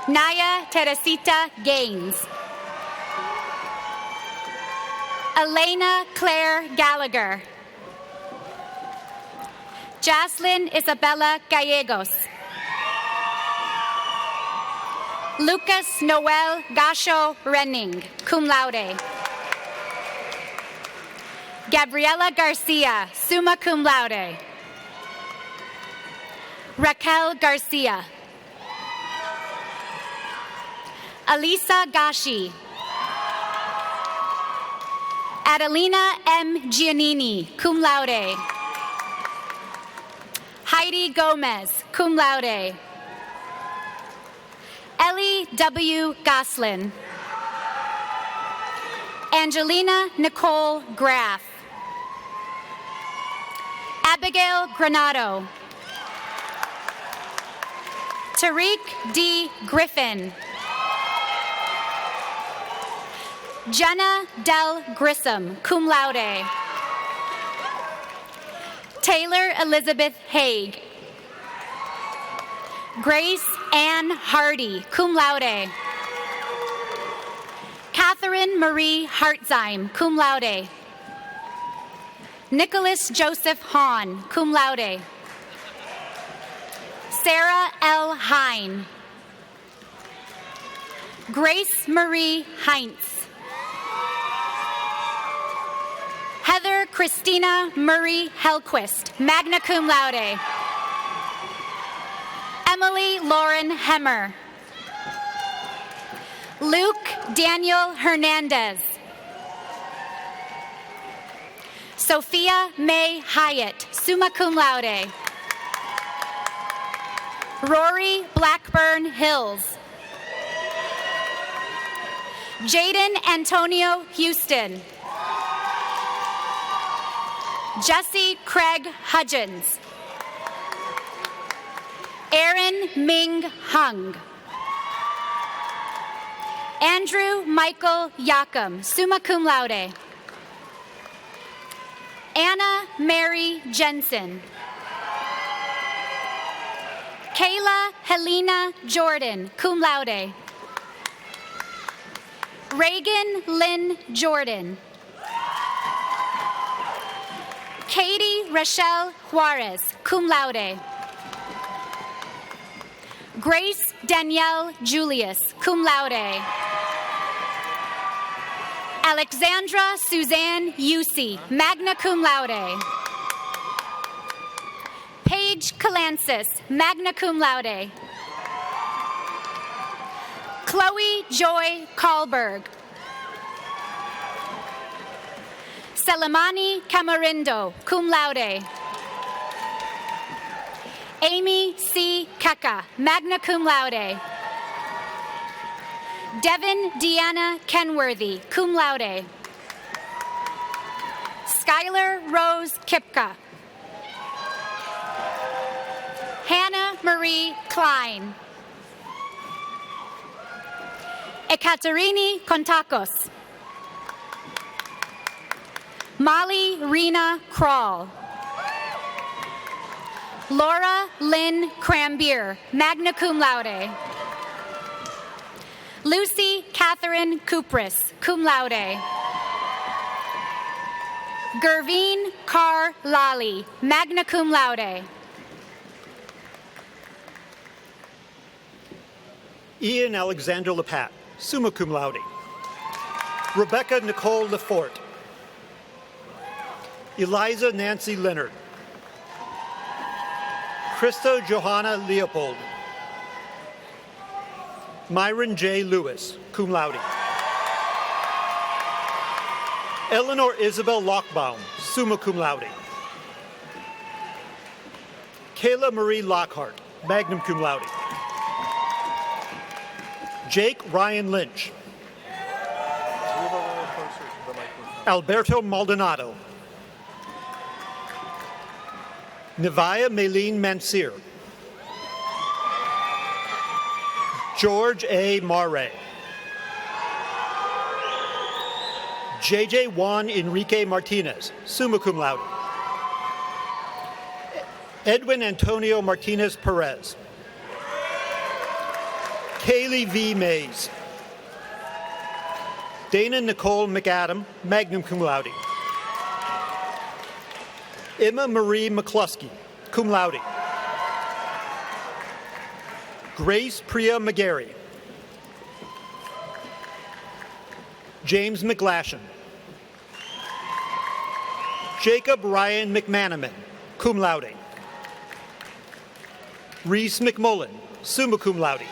Naya Teresita Gaines. Elena Claire Gallagher. Jaslyn Isabella Gallegos. Lucas Noel Gasho Renning, cum laude. Gabriela Garcia, summa cum laude. Raquel Garcia. Alisa Gashi. Adelina M. Giannini, cum laude. Heidi Gomez, cum laude. Ellie W. Goslin. Angelina Nicole Graff. Abigail Granado. Tariq D. Griffin. Jenna Del Grissom, cum laude. Taylor Elizabeth Haig. Grace Ann Hardy, cum laude. Catherine Marie Hartzheim, cum laude. Nicholas Joseph Hahn, cum laude. Sarah L. Hine. Grace Marie Heinz. Heather Christina Murray Hellquist, magna cum laude. Emily Lauren Hemmer. Luke Daniel Hernandez. Sophia May Hyatt, summa cum laude. Rory Blackburn Hills. Jaden Antonio Houston. Jesse Craig Hudgens. Aaron Ming Hung. Andrew Michael Yakum, summa cum laude. Anna Mary Jensen. Kayla Helena Jordan, cum laude. Reagan Lynn Jordan. Katie Rochelle Juarez, cum laude. Grace Danielle Julius, cum laude. Alexandra Suzanne Yusi, magna cum laude. Paige Calansis, magna cum laude. Chloe Joy Kahlberg. Selemani Camarindo, cum laude. Amy C. Keka, magna cum laude. Devin Deanna Kenworthy, cum laude. Skylar Rose Kipka. Hannah Marie Klein. Ekaterini Kontakos. Molly Rena Kroll. Laura Lynn Crambier, magna cum laude. Lucy Catherine Kupris, cum laude. Gervine Carr Lally, magna cum laude. Ian Alexander Lepat, summa cum laude. Rebecca Nicole Lefort. Eliza Nancy Leonard. Christo Johanna Leopold. Myron J. Lewis, cum laude. Eleanor Isabel Lochbaum, summa cum laude. Kayla Marie Lockhart, magna cum laude. Jake Ryan Lynch. Alberto Maldonado. Nevia Maylene Mansir. George A. Marre. J.J. Juan Enrique Martinez, summa cum laude. Edwin Antonio Martinez Perez. Kaylee V. Mays. Dana Nicole McAdam, magna cum laude. Emma Marie McCluskey, cum laude. Grace Priya McGarry. James McGlashan. Jacob Ryan McManaman, cum laude. Reese McMullen, summa cum laude.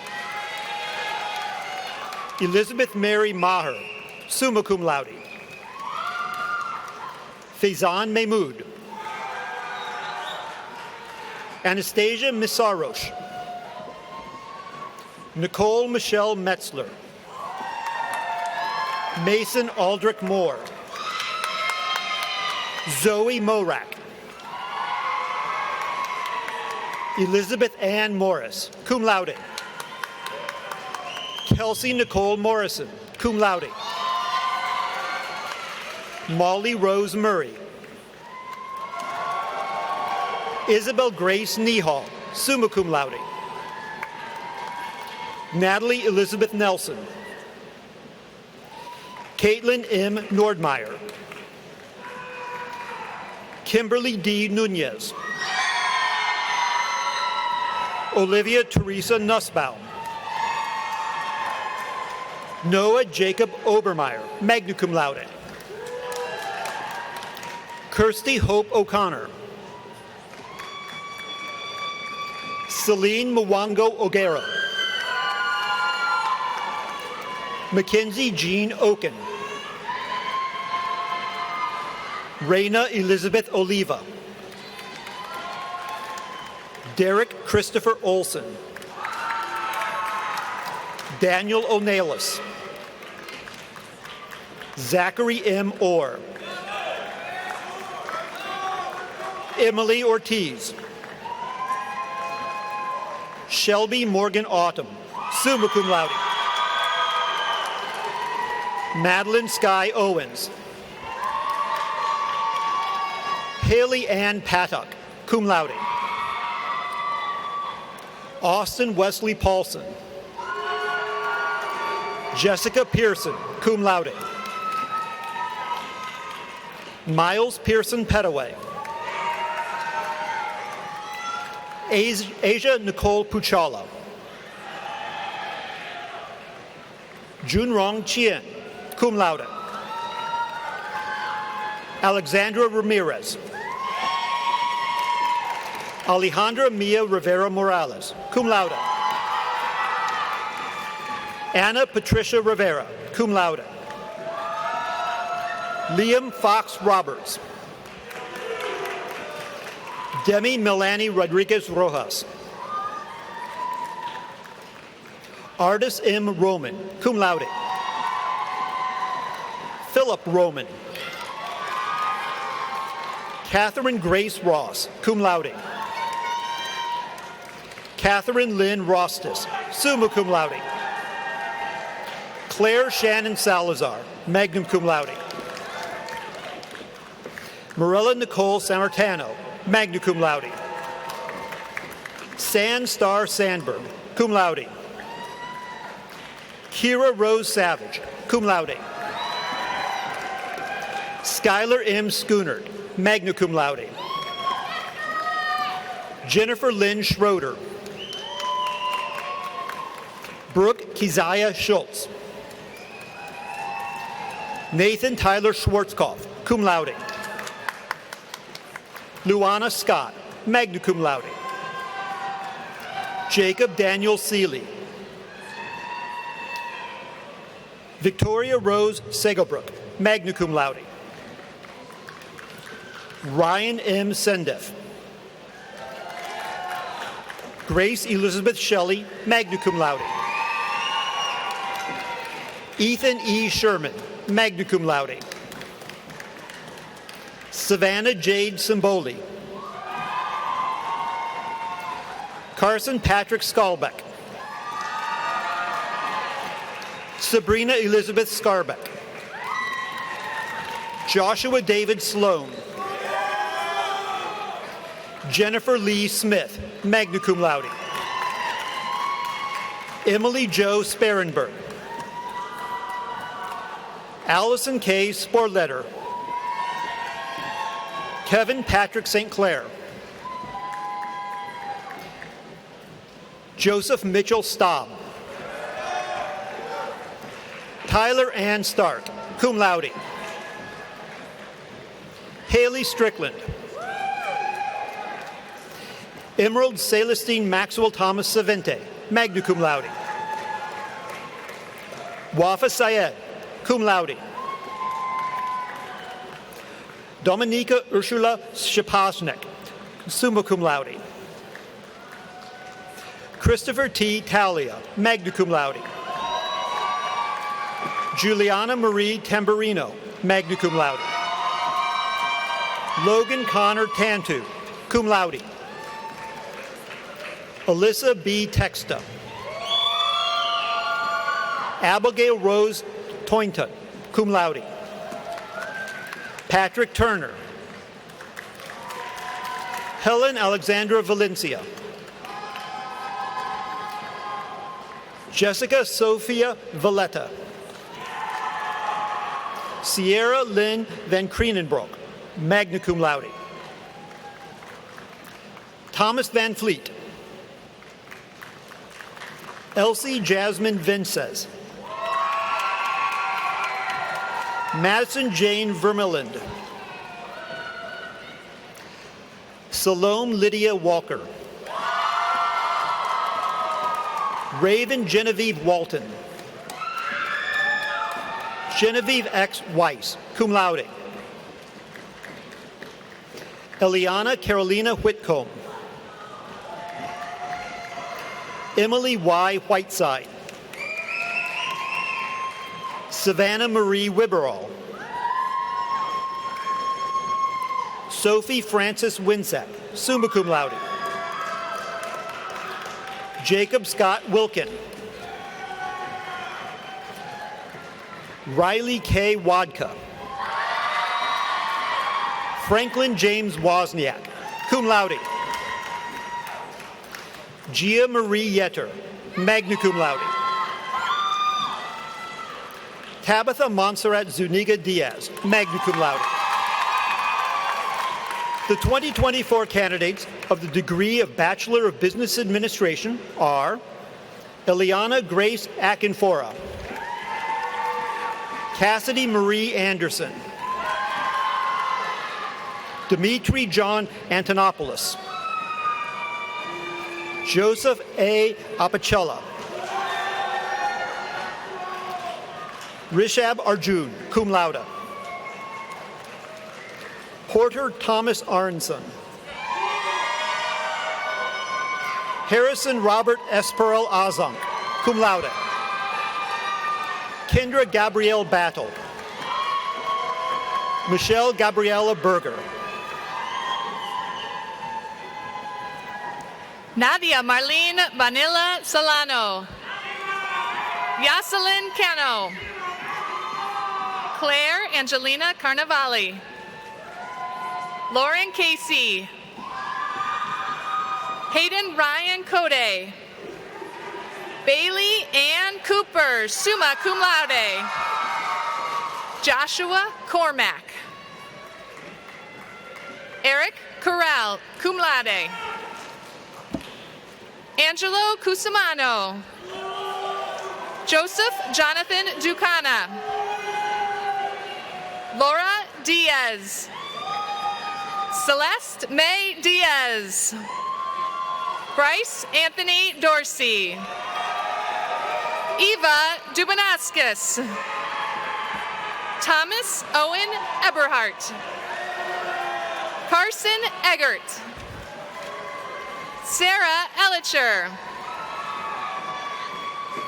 Elizabeth Mary Maher, summa cum laude. Faizan Mahmood. Anastasia Misarosh. Nicole Michelle Metzler. Mason Aldrich Moore. Zoe Morak. Elizabeth Ann Morris, cum laude. Kelsey Nicole Morrison, cum laude. Molly Rose Murray. Isabel Grace Nehall, summa cum laude. Natalie Elizabeth Nelson. Caitlin M. Nordmeyer. Kimberly D. Nunez. Olivia Teresa Nussbaum. Noah Jacob Obermeyer, magna cum laude. Kirsty Hope O'Connor. Celine Mwango Ogera. Mackenzie Jean Oken. Raina Elizabeth Oliva. Derek Christopher Olson. Daniel O'Neilis. Zachary M. Orr. Emily Ortiz. Shelby Morgan Autumn, summa cum laude. Madeline Sky Owens. Haley Ann Paddock, cum laude. Austin Wesley Paulson. Jessica Pearson, cum laude. Miles Pearson Petaway. Asia Nicole Puchala. Junrong Chien, cum laude. Alexandra Ramirez. Alejandra Mia Rivera Morales, cum laude. Anna Patricia Rivera, cum laude. Liam Fox Roberts. Demi Melanie Rodriguez Rojas. Artis M. Roman, cum laude. Philip Roman. Catherine Grace Ross, cum laude. Catherine Lynn Rostis, summa cum laude. Claire Shannon Salazar, magna cum laude. Marilla Nicole Sammartano, magna cum laude. San Star Sandberg, cum laude. Kira Rose Savage, cum laude. Skylar M. Schoonert, magna cum laude. Jennifer Lynn Schroeder. Brooke Keziah Schultz. Nathan Tyler Schwarzkopf, cum laude. Luana Scott, magna cum laude. Jacob Daniel Seeley. Victoria Rose Segobrook, magna cum laude. Ryan M. Sendef. Grace Elizabeth Shelley, magna cum laude. Ethan E. Sherman, magna cum laude. Savannah Jade Simboli. Carson Patrick Skalbeck. Sabrina Elizabeth Scarbeck. Joshua David Sloan. Jennifer Lee Smith, magna cum laude. Emily Jo Sparenberg. Allison K. Sporletter. Kevin Patrick St. Clair. Joseph Mitchell Staub. Tyler Ann Stark, cum laude. Haley Strickland. Emerald Celestine Maxwell Thomas Savente, magna cum laude. Wafa Syed, cum laude. Dominika Ursula Shapasnik, summa cum laude. Christopher T. Talia, magna cum laude. Juliana Marie Tamburino, magna cum laude. Logan Connor Tantu, cum laude. Alyssa B. Texta. Abigail Rose Toynton, cum laude. Patrick Turner. Helen Alexandra Valencia. Jessica Sophia Valletta. Sierra Lynn Van Krienenbroek, magna cum laude. Thomas Van Fleet. Elsie Jasmine Vinces. Madison Jane Vermillind. Salome Lydia Walker. Raven Genevieve Walton. Genevieve X. Weiss, cum laude. Eliana Carolina Whitcomb. Emily Y. Whiteside. Savannah Marie Wibberall. Sophie Frances Winsack, summa cum laude. Jacob Scott Wilkin. Riley K. Wadka. Franklin James Wozniak, cum laude. Gia Marie Yetter, magna cum laude. Tabitha Montserrat Zuniga Diaz, magna cum laude. The 2024 candidates of the degree of Bachelor of Business Administration are Eliana Grace Akinfora, Cassidy Marie Anderson, Dimitri John Antonopoulos, Joseph A. Apicella, Rishab Arjun, cum laude. Porter Thomas Arnson, Harrison Robert Esperel Azunk, cum laude. Kendra Gabrielle Battle, Michelle Gabriella Berger, Nadia Marlene Vanilla Solano, Yoselin Cano, Claire Angelina Carnavali, Lauren Casey, Hayden Ryan Code, Bailey Ann Cooper, summa cum laude, Joshua Cormack, Eric Corral, cum laude, Angelo Cusimano, Joseph Jonathan Ducana, Laura Diaz, Celeste May Diaz, Bryce Anthony Dorsey, Eva Dubanaskis, Thomas Owen Eberhardt, Carson Eggert, Sarah Ellicher,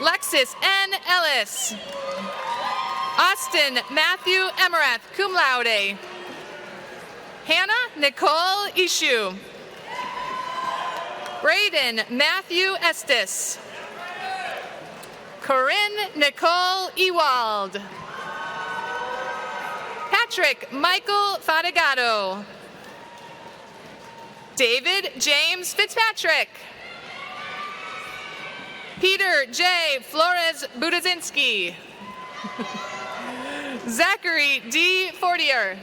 Lexis N. Ellis, Austin Matthew Emerath, cum laude, Hannah Nicole Ishu, Braden Matthew Estes, Corinne Nicole Ewald, Patrick Michael Fatigato, David James Fitzpatrick, Peter J. Flores Budazinski, Zachary D. Fortier,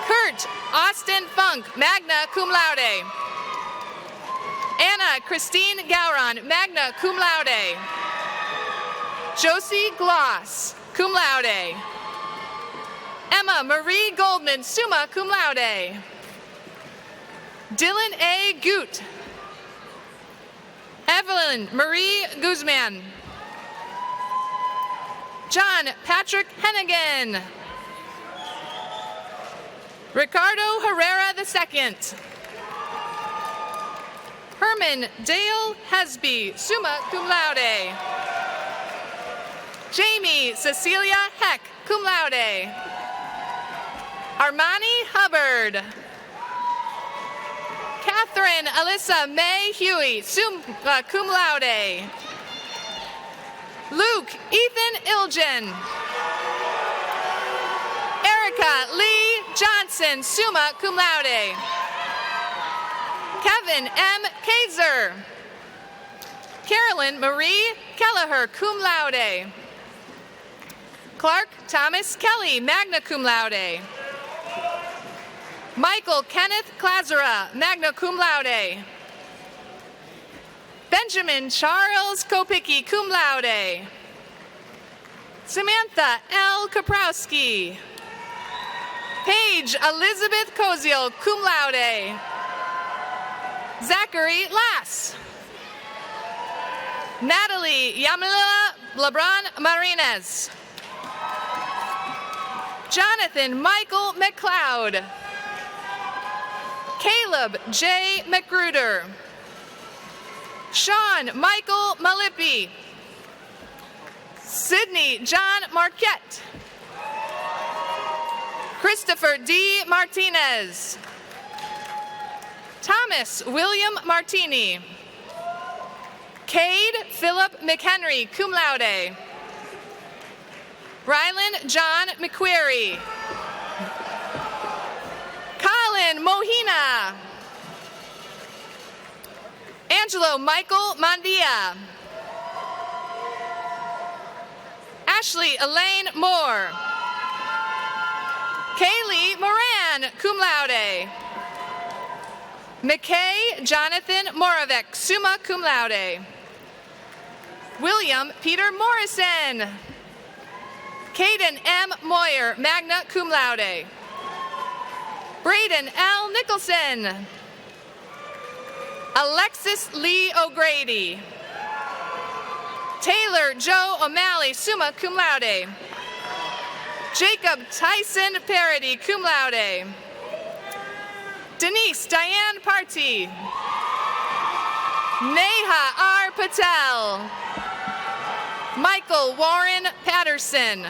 Kurt Austin Funk, magna cum laude, Christine Gowron, magna cum laude. Josie Gloss, cum laude. Emma Marie Goldman, summa cum laude. Dylan A. Goot. Evelyn Marie Guzman. John Patrick Hennigan. Ricardo Herrera II. Herman Dale Hesby, summa cum laude. Jamie Cecilia Heck, cum laude. Armani Hubbard. Catherine Alyssa May Huey, summa cum laude. Luke Ethan Ilgen. Erica Lee Johnson, summa cum laude. Kevin M. Kaiser. Carolyn Marie Kelleher, cum laude. Clark Thomas Kelly, magna cum laude. Michael Kenneth Klazera, magna cum laude. Benjamin Charles Kopicki, cum laude. Samantha L. Kaprowski. Paige Elizabeth Koziel, cum laude. Zachary Lass. Natalie Yamila Lebron Martinez. Jonathan Michael McLeod. Caleb J. McGruder. Sean Michael Malippi. Sydney John Marquette. Christopher D. Martinez. Thomas William Martini. Cade Philip McHenry, cum laude. Rylan John McQuarrie. Colin Mohina. Angelo Michael Mandia. Ashley Elaine Moore. Kaylee Moran, cum laude. McKay Jonathan Moravec, summa cum laude. William Peter Morrison. Caden M. Moyer, magna cum laude. Braden L. Nicholson. Alexis Lee O'Grady. Taylor Joe O'Malley, summa cum laude. Jacob Tyson Parody, cum laude. Denise Diane Party. Neha R. Patel. Michael Warren Patterson.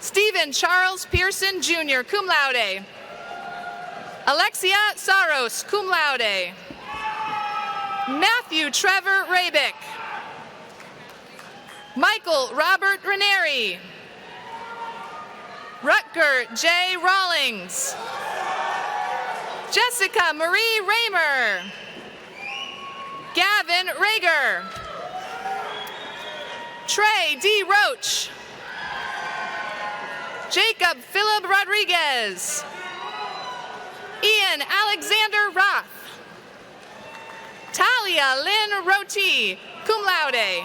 Stephen Charles Pearson Jr., cum laude. Alexia Saros, cum laude. Matthew Trevor Rabick. Michael Robert Ranieri. Rutger J. Rawlings. Jessica Marie Raymer. Gavin Rager. Trey D. Roach. Jacob Philip Rodriguez. Ian Alexander Roth. Talia Lynn Roti, cum laude.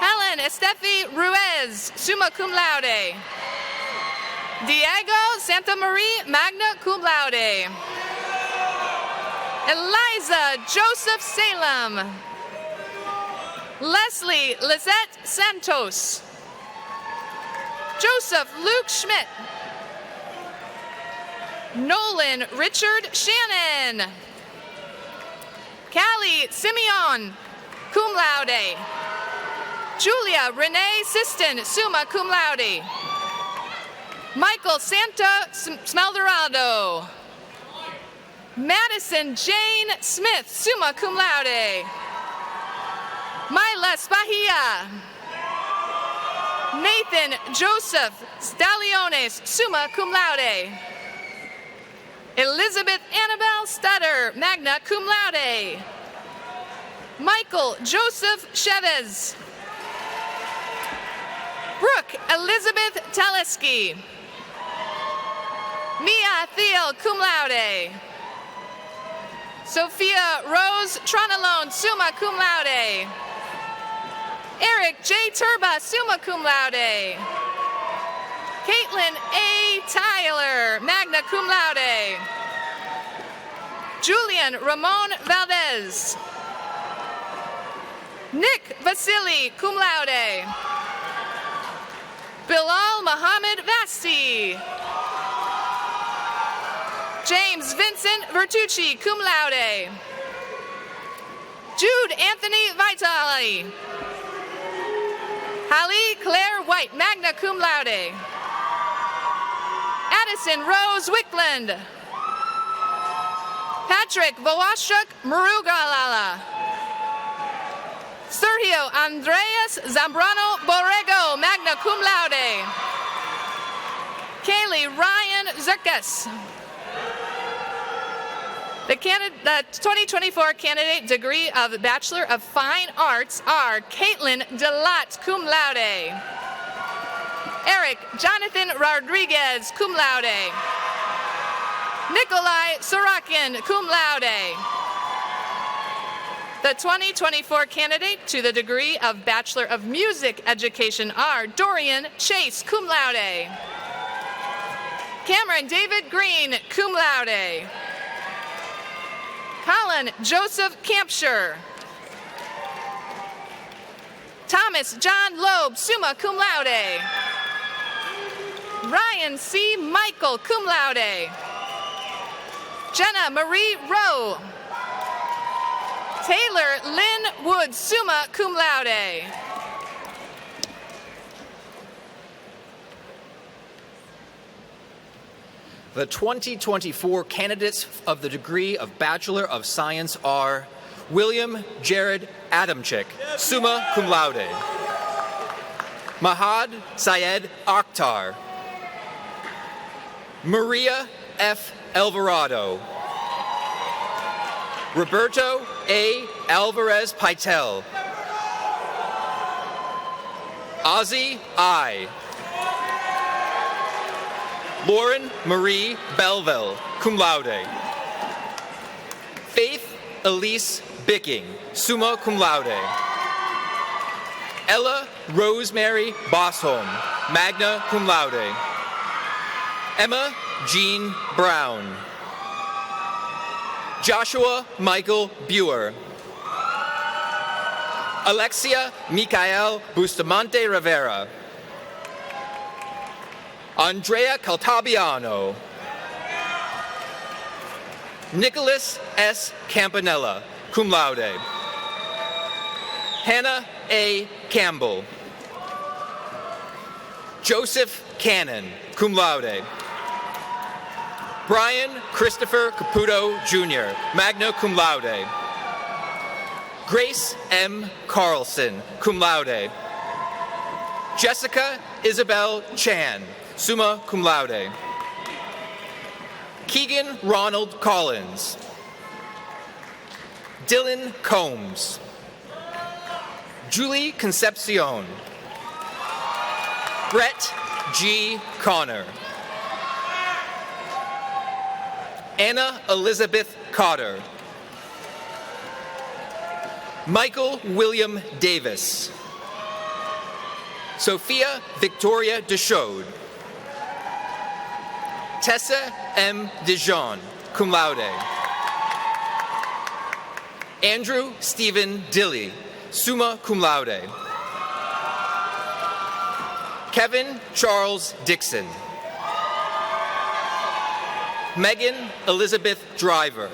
Helen Estefi Ruiz, summa cum laude. Diego Santa Marie, magna cum laude. Eliza Joseph Salem. Leslie Lizette Santos. Joseph Luke Schmidt. Nolan Richard Shannon. Callie Simeon, cum laude. Julia Renee Siston, summa cum laude. Michael Santa Smeldorado. Madison Jane Smith, summa cum laude. Myla Spahia. Nathan Joseph Staliones, summa cum laude. Elizabeth Annabelle Stutter, magna cum laude. Michael Joseph Chavez. Brooke Elizabeth Teleski. Mia Thiel, cum laude. Sophia Rose Tronalone, summa cum laude. Eric J. Turba, summa cum laude. Caitlin A. Tyler, magna cum laude. Julian Ramon Valdez. Nick Vasili, cum laude. Bilal Mohammed Vasti. James Vincent Vertucci, cum laude. Jude Anthony Vitali. Hallie Claire White, magna cum laude. Addison Rose Wickland. Patrick Voashuk Murugalala. Sergio Andreas Zambrano Borrego, magna cum laude. Kaylee Ryan Zerkes. The 2024 candidate degree of Bachelor of Fine Arts are Caitlin Delat, cum laude. Eric Jonathan Rodriguez, cum laude. Nikolai Sorokin, cum laude. The 2024 candidate to the degree of Bachelor of Music Education are Dorian Chase, cum laude. Cameron David Green, cum laude. Colin Joseph Campshire. Thomas John Loeb, summa cum laude. Ryan C. Michael, cum laude. Jenna Marie Rowe. Taylor Lynn Wood, summa cum laude. The 2024 candidates of the degree of Bachelor of Science are William Jared Adamczyk, summa cum laude. Mahad Syed Akhtar. Maria F. Alvarado. Roberto A. Alvarez Paitel. Ozzy I. Lauren Marie Belville, cum laude. Faith Elise Bicking, summa cum laude. Ella Rosemary Bosholm, magna cum laude. Emma Jean Brown. Joshua Michael Buer. Alexia Micael Bustamante Rivera. Andrea Caltabiano. Nicholas S. Campanella, cum laude. Hannah A. Campbell. Joseph Cannon, cum laude. Brian Christopher Caputo Jr., magna cum laude. Grace M. Carlson, cum laude. Jessica Isabel Chan, summa cum laude. Keegan Ronald Collins. Dylan Combs. Julie Concepcion. Brett G. Connor. Anna Elizabeth Cotter. Michael William Davis. Sophia Victoria Deschaude. Tessa M. Dijon, cum laude. Andrew Stephen Dilly, summa cum laude. Kevin Charles Dixon. Megan Elizabeth Driver.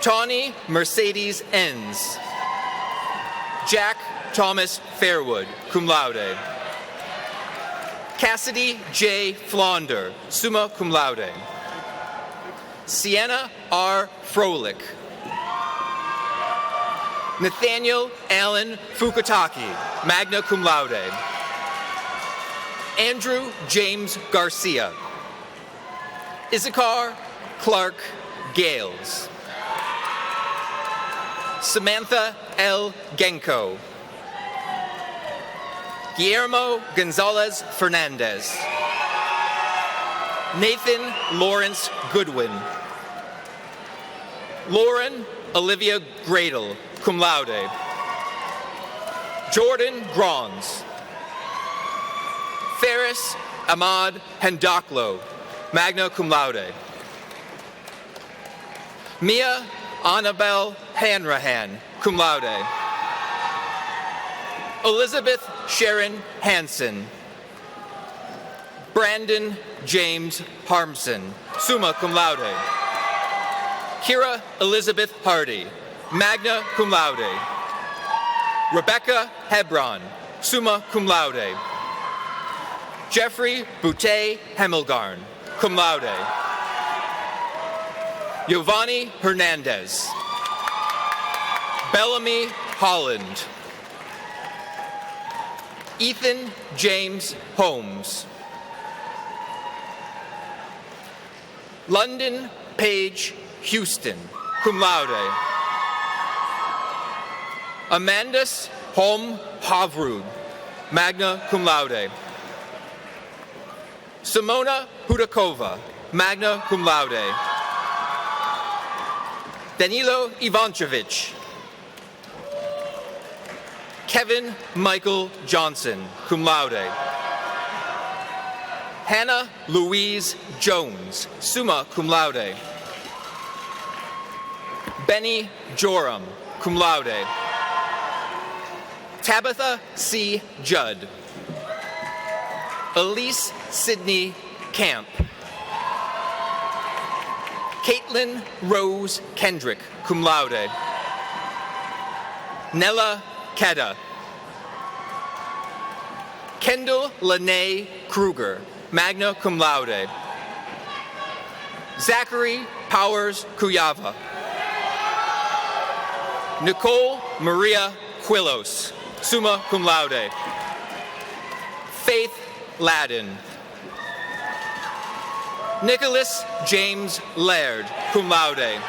Tawny Mercedes Enns. Jack Thomas Fairwood, cum laude. Cassidy J. Flaunder, summa cum laude. Sienna R. Froelich. Nathaniel Allen Fukutaki, magna cum laude. Andrew James Garcia. Issachar Clark Gales. Samantha L. Genko. Guillermo Gonzalez Fernandez. Nathan Lawrence Goodwin. Lauren Olivia Gradle, cum laude. Jordan Grons. Ferris Ahmad Hendaklo, magna cum laude. Mia Annabelle Hanrahan, cum laude. Elizabeth Sharon Hansen. Brandon James Harmson, summa cum laude. Kira Elizabeth Hardy, magna cum laude. Rebecca Hebron, summa cum laude. Jeffrey Boutte Hemelgarn, cum laude. Giovanni Hernandez. Bellamy Holland. Ethan James Holmes. London Page Houston, cum laude. Amandus Holm Havrud, magna cum laude. Simona Hudakova, magna cum laude. Danilo Ivanchevich. Kevin Michael Johnson, cum laude. Hannah Louise Jones, summa cum laude. Benny Joram, cum laude. Tabitha C. Judd. Elise Sidney Camp. Caitlin Rose Kendrick, cum laude. Nella Keda. Kendall Lene Kruger, magna cum laude. Zachary Powers Kuyava. Nicole Maria Quillos, summa cum laude. Faith Ladden. Nicholas James Laird, cum laude.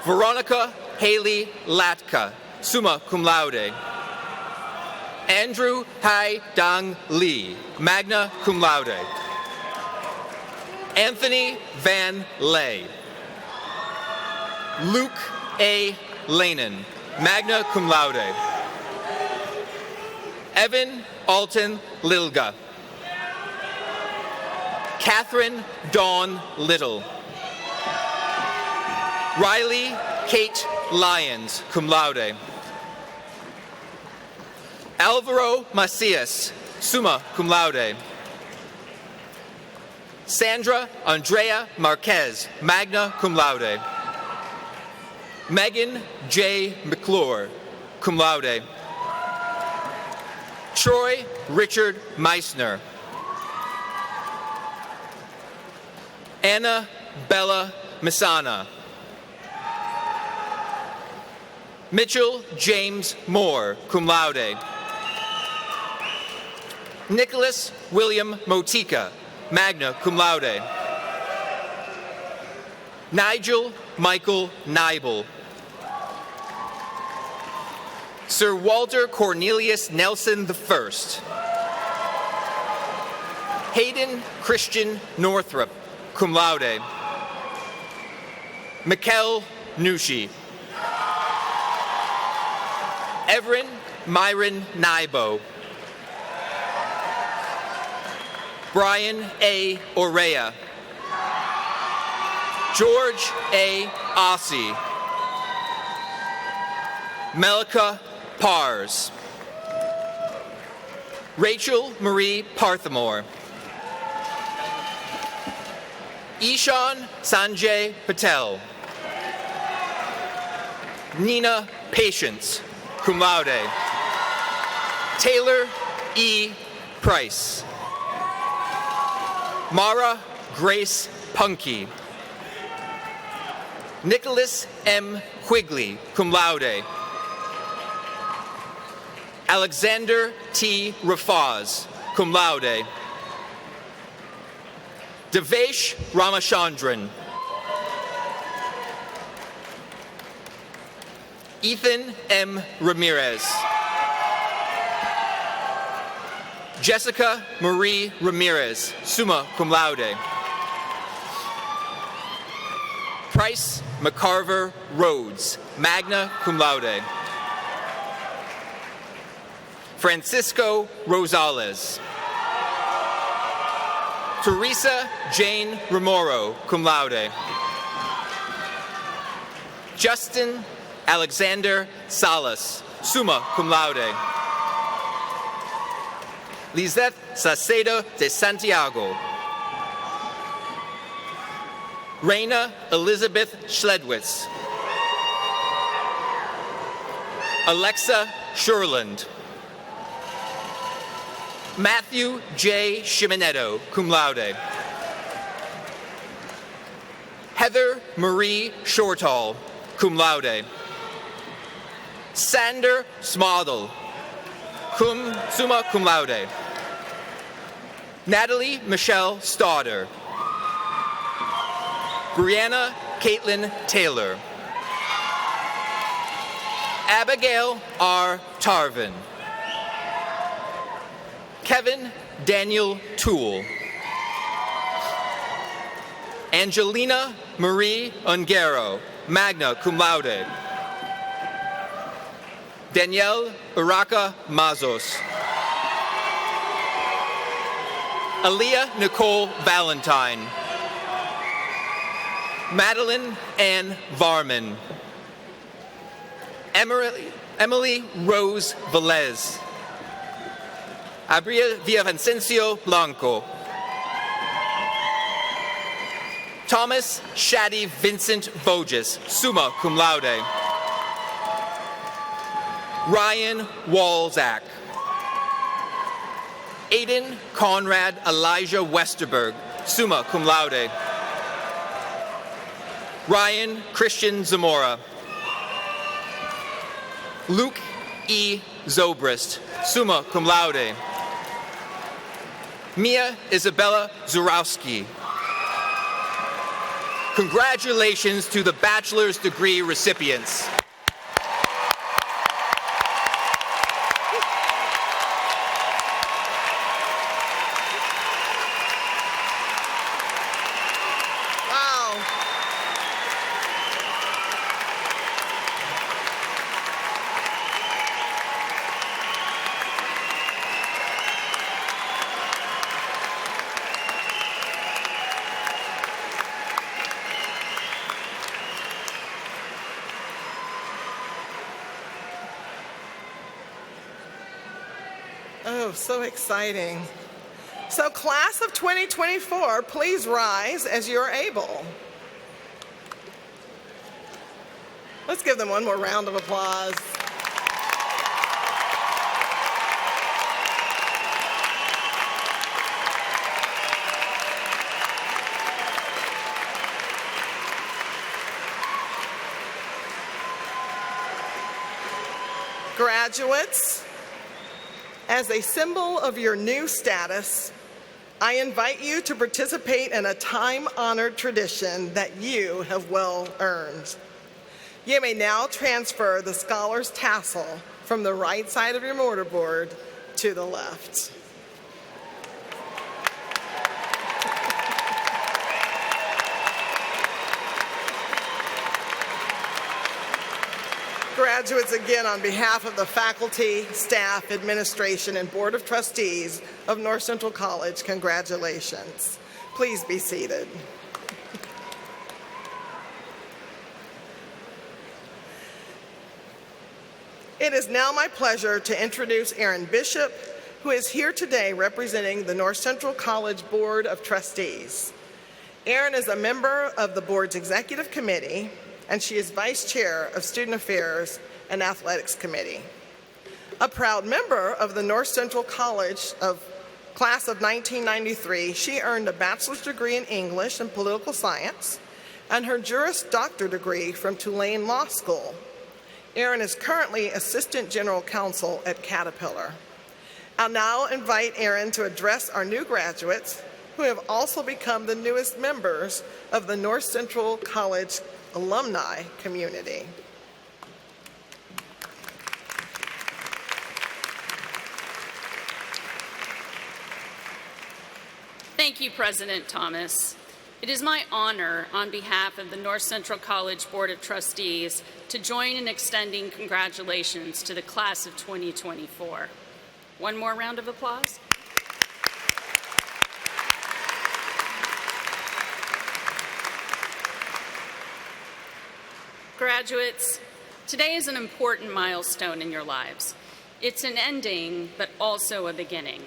Veronica Haley Latka, summa cum laude. Andrew Hai Dang Lee, magna cum laude. Anthony Van Lay. Luke A. Lanen, magna cum laude. Evan Alton Lilga. Catherine Dawn Little. Riley Kate Lyons, cum laude. Alvaro Macias, summa cum laude. Sandra Andrea Marquez, magna cum laude. Megan J. McClure, cum laude. Troy Richard Meissner. Anna Bella Misana. Mitchell James Moore, cum laude. Nicholas William Motika, magna cum laude. Nigel Michael Nibel. Sir Walter Cornelius Nelson I. Hayden Christian Northrup, cum laude. Mikkel Nushi. Everin Myron Nibo. Brian A. Orea. George A. Ossie. Melika Pars. Rachel Marie Parthamore. Ishan Sanjay Patel. Nina Patience, cum laude. Taylor E. Price. Mara Grace Punky. Nicholas M. Quigley, cum laude. Alexander T. Rafaz, cum laude. Devesh Ramachandran. Ethan M. Ramirez. Jessica Marie Ramirez, summa cum laude. Price McCarver Rhodes, magna cum laude. Francisco Rosales. Teresa Jane Remoro, cum laude. Justin Alexander Salas, summa cum laude. Lizeth Sacedo de Santiago. Raina Elizabeth Schledwitz. Alexa Sherland. Matthew J. Shimonetto, cum laude. Heather Marie Shortall, cum laude. Sander Smodel, summa cum laude. Natalie Michelle Stauder. Brianna Caitlin Taylor. Abigail R. Tarvin. Kevin Daniel Toole. Angelina Marie Ungaro, magna cum laude. Danielle Uraka Mazos. Aaliyah Nicole Valentine. Madeline Ann Varman. Emily Rose Velez. Abria Villavicencio Blanco. Thomas Shaddy Vincent Voges, summa cum laude. Ryan Walzak. Aiden Conrad Elijah Westerberg, summa cum laude. Ryan Christian Zamora. Luke E. Zobrist, summa cum laude. Mia Isabella Zurowski. Congratulations to the bachelor's degree recipients. Oh, so exciting. So class of 2024, please rise as you're able. Let's give them one more round of applause. Graduates, as a symbol of your new status, I invite you to participate in a time-honored tradition that you have well earned. You may now transfer the scholar's tassel from the right side of your mortarboard to the left. Graduates, again, on behalf of the faculty, staff, administration, and Board of Trustees of North Central College, congratulations. Please be seated. It is now my pleasure to introduce Erin Bishop, who is here today representing the North Central College Board of Trustees. Erin is a member of the board's executive committee, and she is Vice Chair of Student Affairs and Athletics Committee. A proud member of the North Central College class of 1993, she earned a bachelor's degree in English and political science and her Juris Doctor degree from Tulane Law School. Erin is currently Assistant General Counsel at Caterpillar. I'll now invite Erin to address our new graduates, who have also become the newest members of the North Central College alumni community. Thank you, President Thomas. It is my honor, on behalf of the North Central College Board of Trustees, to join in extending congratulations to the class of 2024. One more round of applause. Graduates, today is an important milestone in your lives. It's an ending, but also a beginning.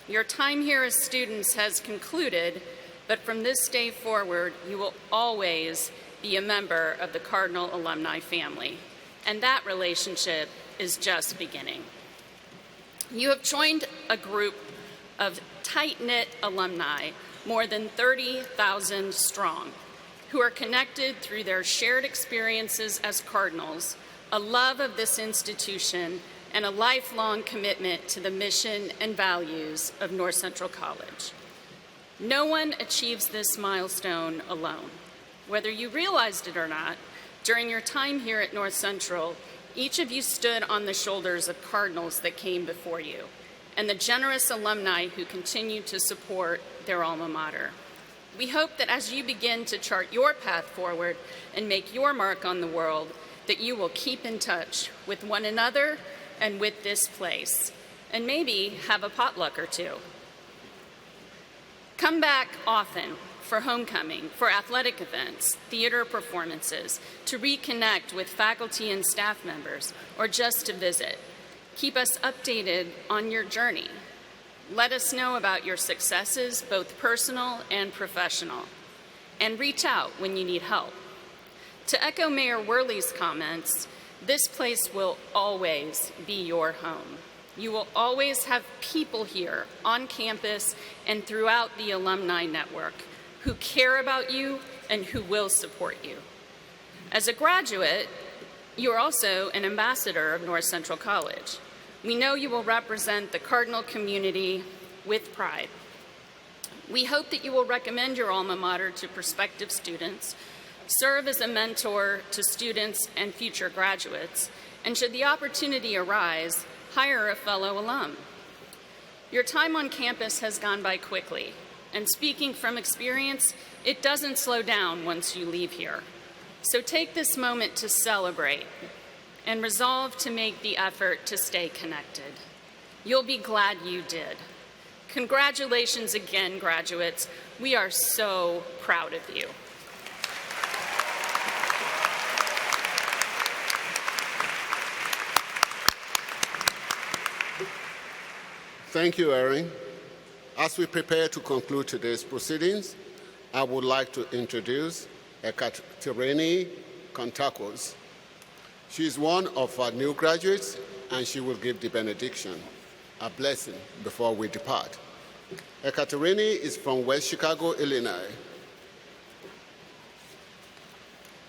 Your time here as students has concluded, but from this day forward, you will always be a member of the Cardinal alumni family, and that relationship is just beginning. You have joined a group of tight-knit alumni, more than 30,000 strong, who are connected through their shared experiences as Cardinals, a love of this institution, and a lifelong commitment to the mission and values of North Central College. No one achieves this milestone alone. Whether you realized it or not, during your time here at North Central, each of you stood on the shoulders of Cardinals that came before you, and the generous alumni who continue to support their alma mater. We hope that as you begin to chart your path forward and make your mark on the world, that you will keep in touch with one another and with this place, and maybe have a potluck or two. Come back often for homecoming, for athletic events, theater performances, to reconnect with faculty and staff members, or just to visit. Keep us updated on your journey. Let us know about your successes, both personal and professional, and reach out when you need help. To echo Mayor Worley's comments, this place will always be your home. You will always have people here on campus and throughout the alumni network who care about you and who will support you. As a graduate, you are also an ambassador of North Central College. We know you will represent the Cardinal community with pride. We hope that you will recommend your alma mater to prospective students, serve as a mentor to students and future graduates, and should the opportunity arise, hire a fellow alum. Your time on campus has gone by quickly, and speaking from experience, it doesn't slow down once you leave here. So take this moment to celebrate and resolve to make the effort to stay connected. You'll be glad you did. Congratulations again, graduates. We are so proud of you. Thank you, Erin. As we prepare to conclude today's proceedings, I would like to introduce Ekaterini Kontakos. She is one of our new graduates, and she will give the benediction, a blessing, before we depart. Ekaterini is from West Chicago, Illinois.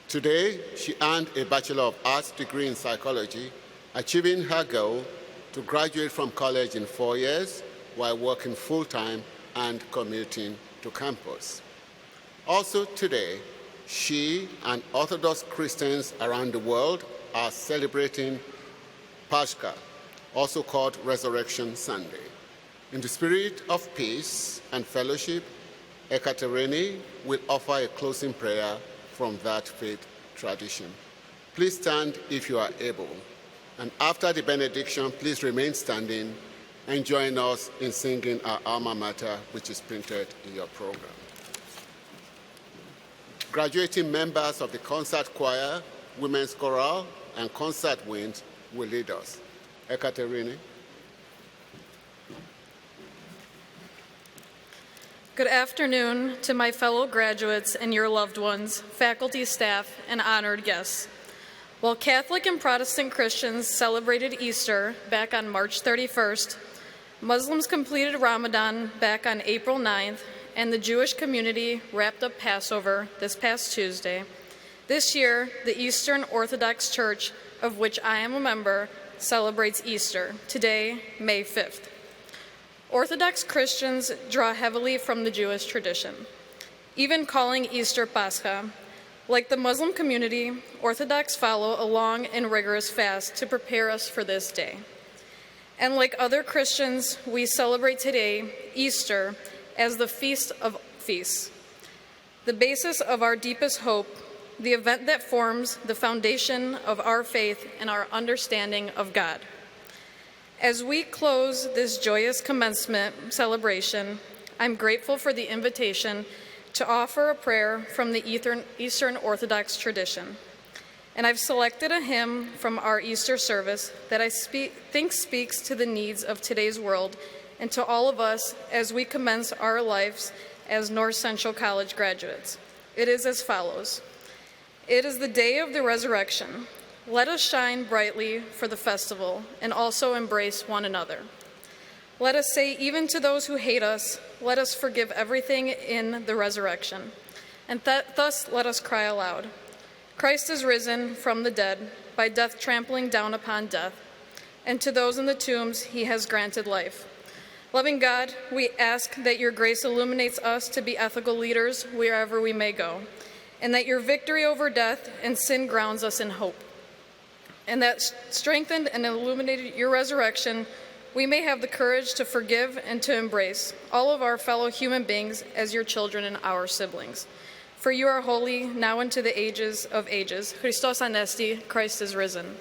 Today, she earned a Bachelor of Arts degree in psychology, achieving her goal to graduate from college in 4 years while working full-time and commuting to campus. Also today, she and Orthodox Christians around the world are celebrating Pascha, also called Resurrection Sunday. In the spirit of peace and fellowship, Ekaterini will offer a closing prayer from that faith tradition. Please stand if you are able. And after the benediction, please remain standing and join us in singing our alma mater, which is printed in your program. Graduating members of the concert choir, women's choral, and concert winds will lead us. Ekaterini. Good afternoon to my fellow graduates and your loved ones, faculty, staff, and honored guests. While Catholic and Protestant Christians celebrated Easter back on March 31st, Muslims completed Ramadan back on April 9th, and the Jewish community wrapped up Passover this past Tuesday. This year, the Eastern Orthodox Church, of which I am a member, celebrates Easter, today, May 5th. Orthodox Christians draw heavily from the Jewish tradition, even calling Easter Pascha. Like the Muslim community, Orthodox follow a long and rigorous fast to prepare us for this day. And like other Christians, we celebrate today, Easter, as the feast of feasts. the basis of our deepest hope, the event that forms the foundation of our faith and our understanding of God. As we close this joyous commencement celebration, I'm grateful for the invitation to offer a prayer from the Eastern Orthodox tradition. And I've selected a hymn from our Easter service that I think speaks to the needs of today's world and to all of us as we commence our lives as North Central College graduates. It is as follows. It is the day of the resurrection. Let us shine brightly for the festival and also embrace one another. Let us say, even to those who hate us, let us forgive everything in the resurrection. And thus let us cry aloud. Christ is risen from the dead, by death trampling down upon death. And to those in the tombs, he has granted life. Loving God, we ask that your grace illuminates us to be ethical leaders wherever we may go, and that your victory over death and sin grounds us in hope. And that strengthened and illuminated your resurrection, we may have the courage to forgive and to embrace all of our fellow human beings as your children and our siblings. For you are holy, now into the ages of ages. Christos Anesti, Christ is risen.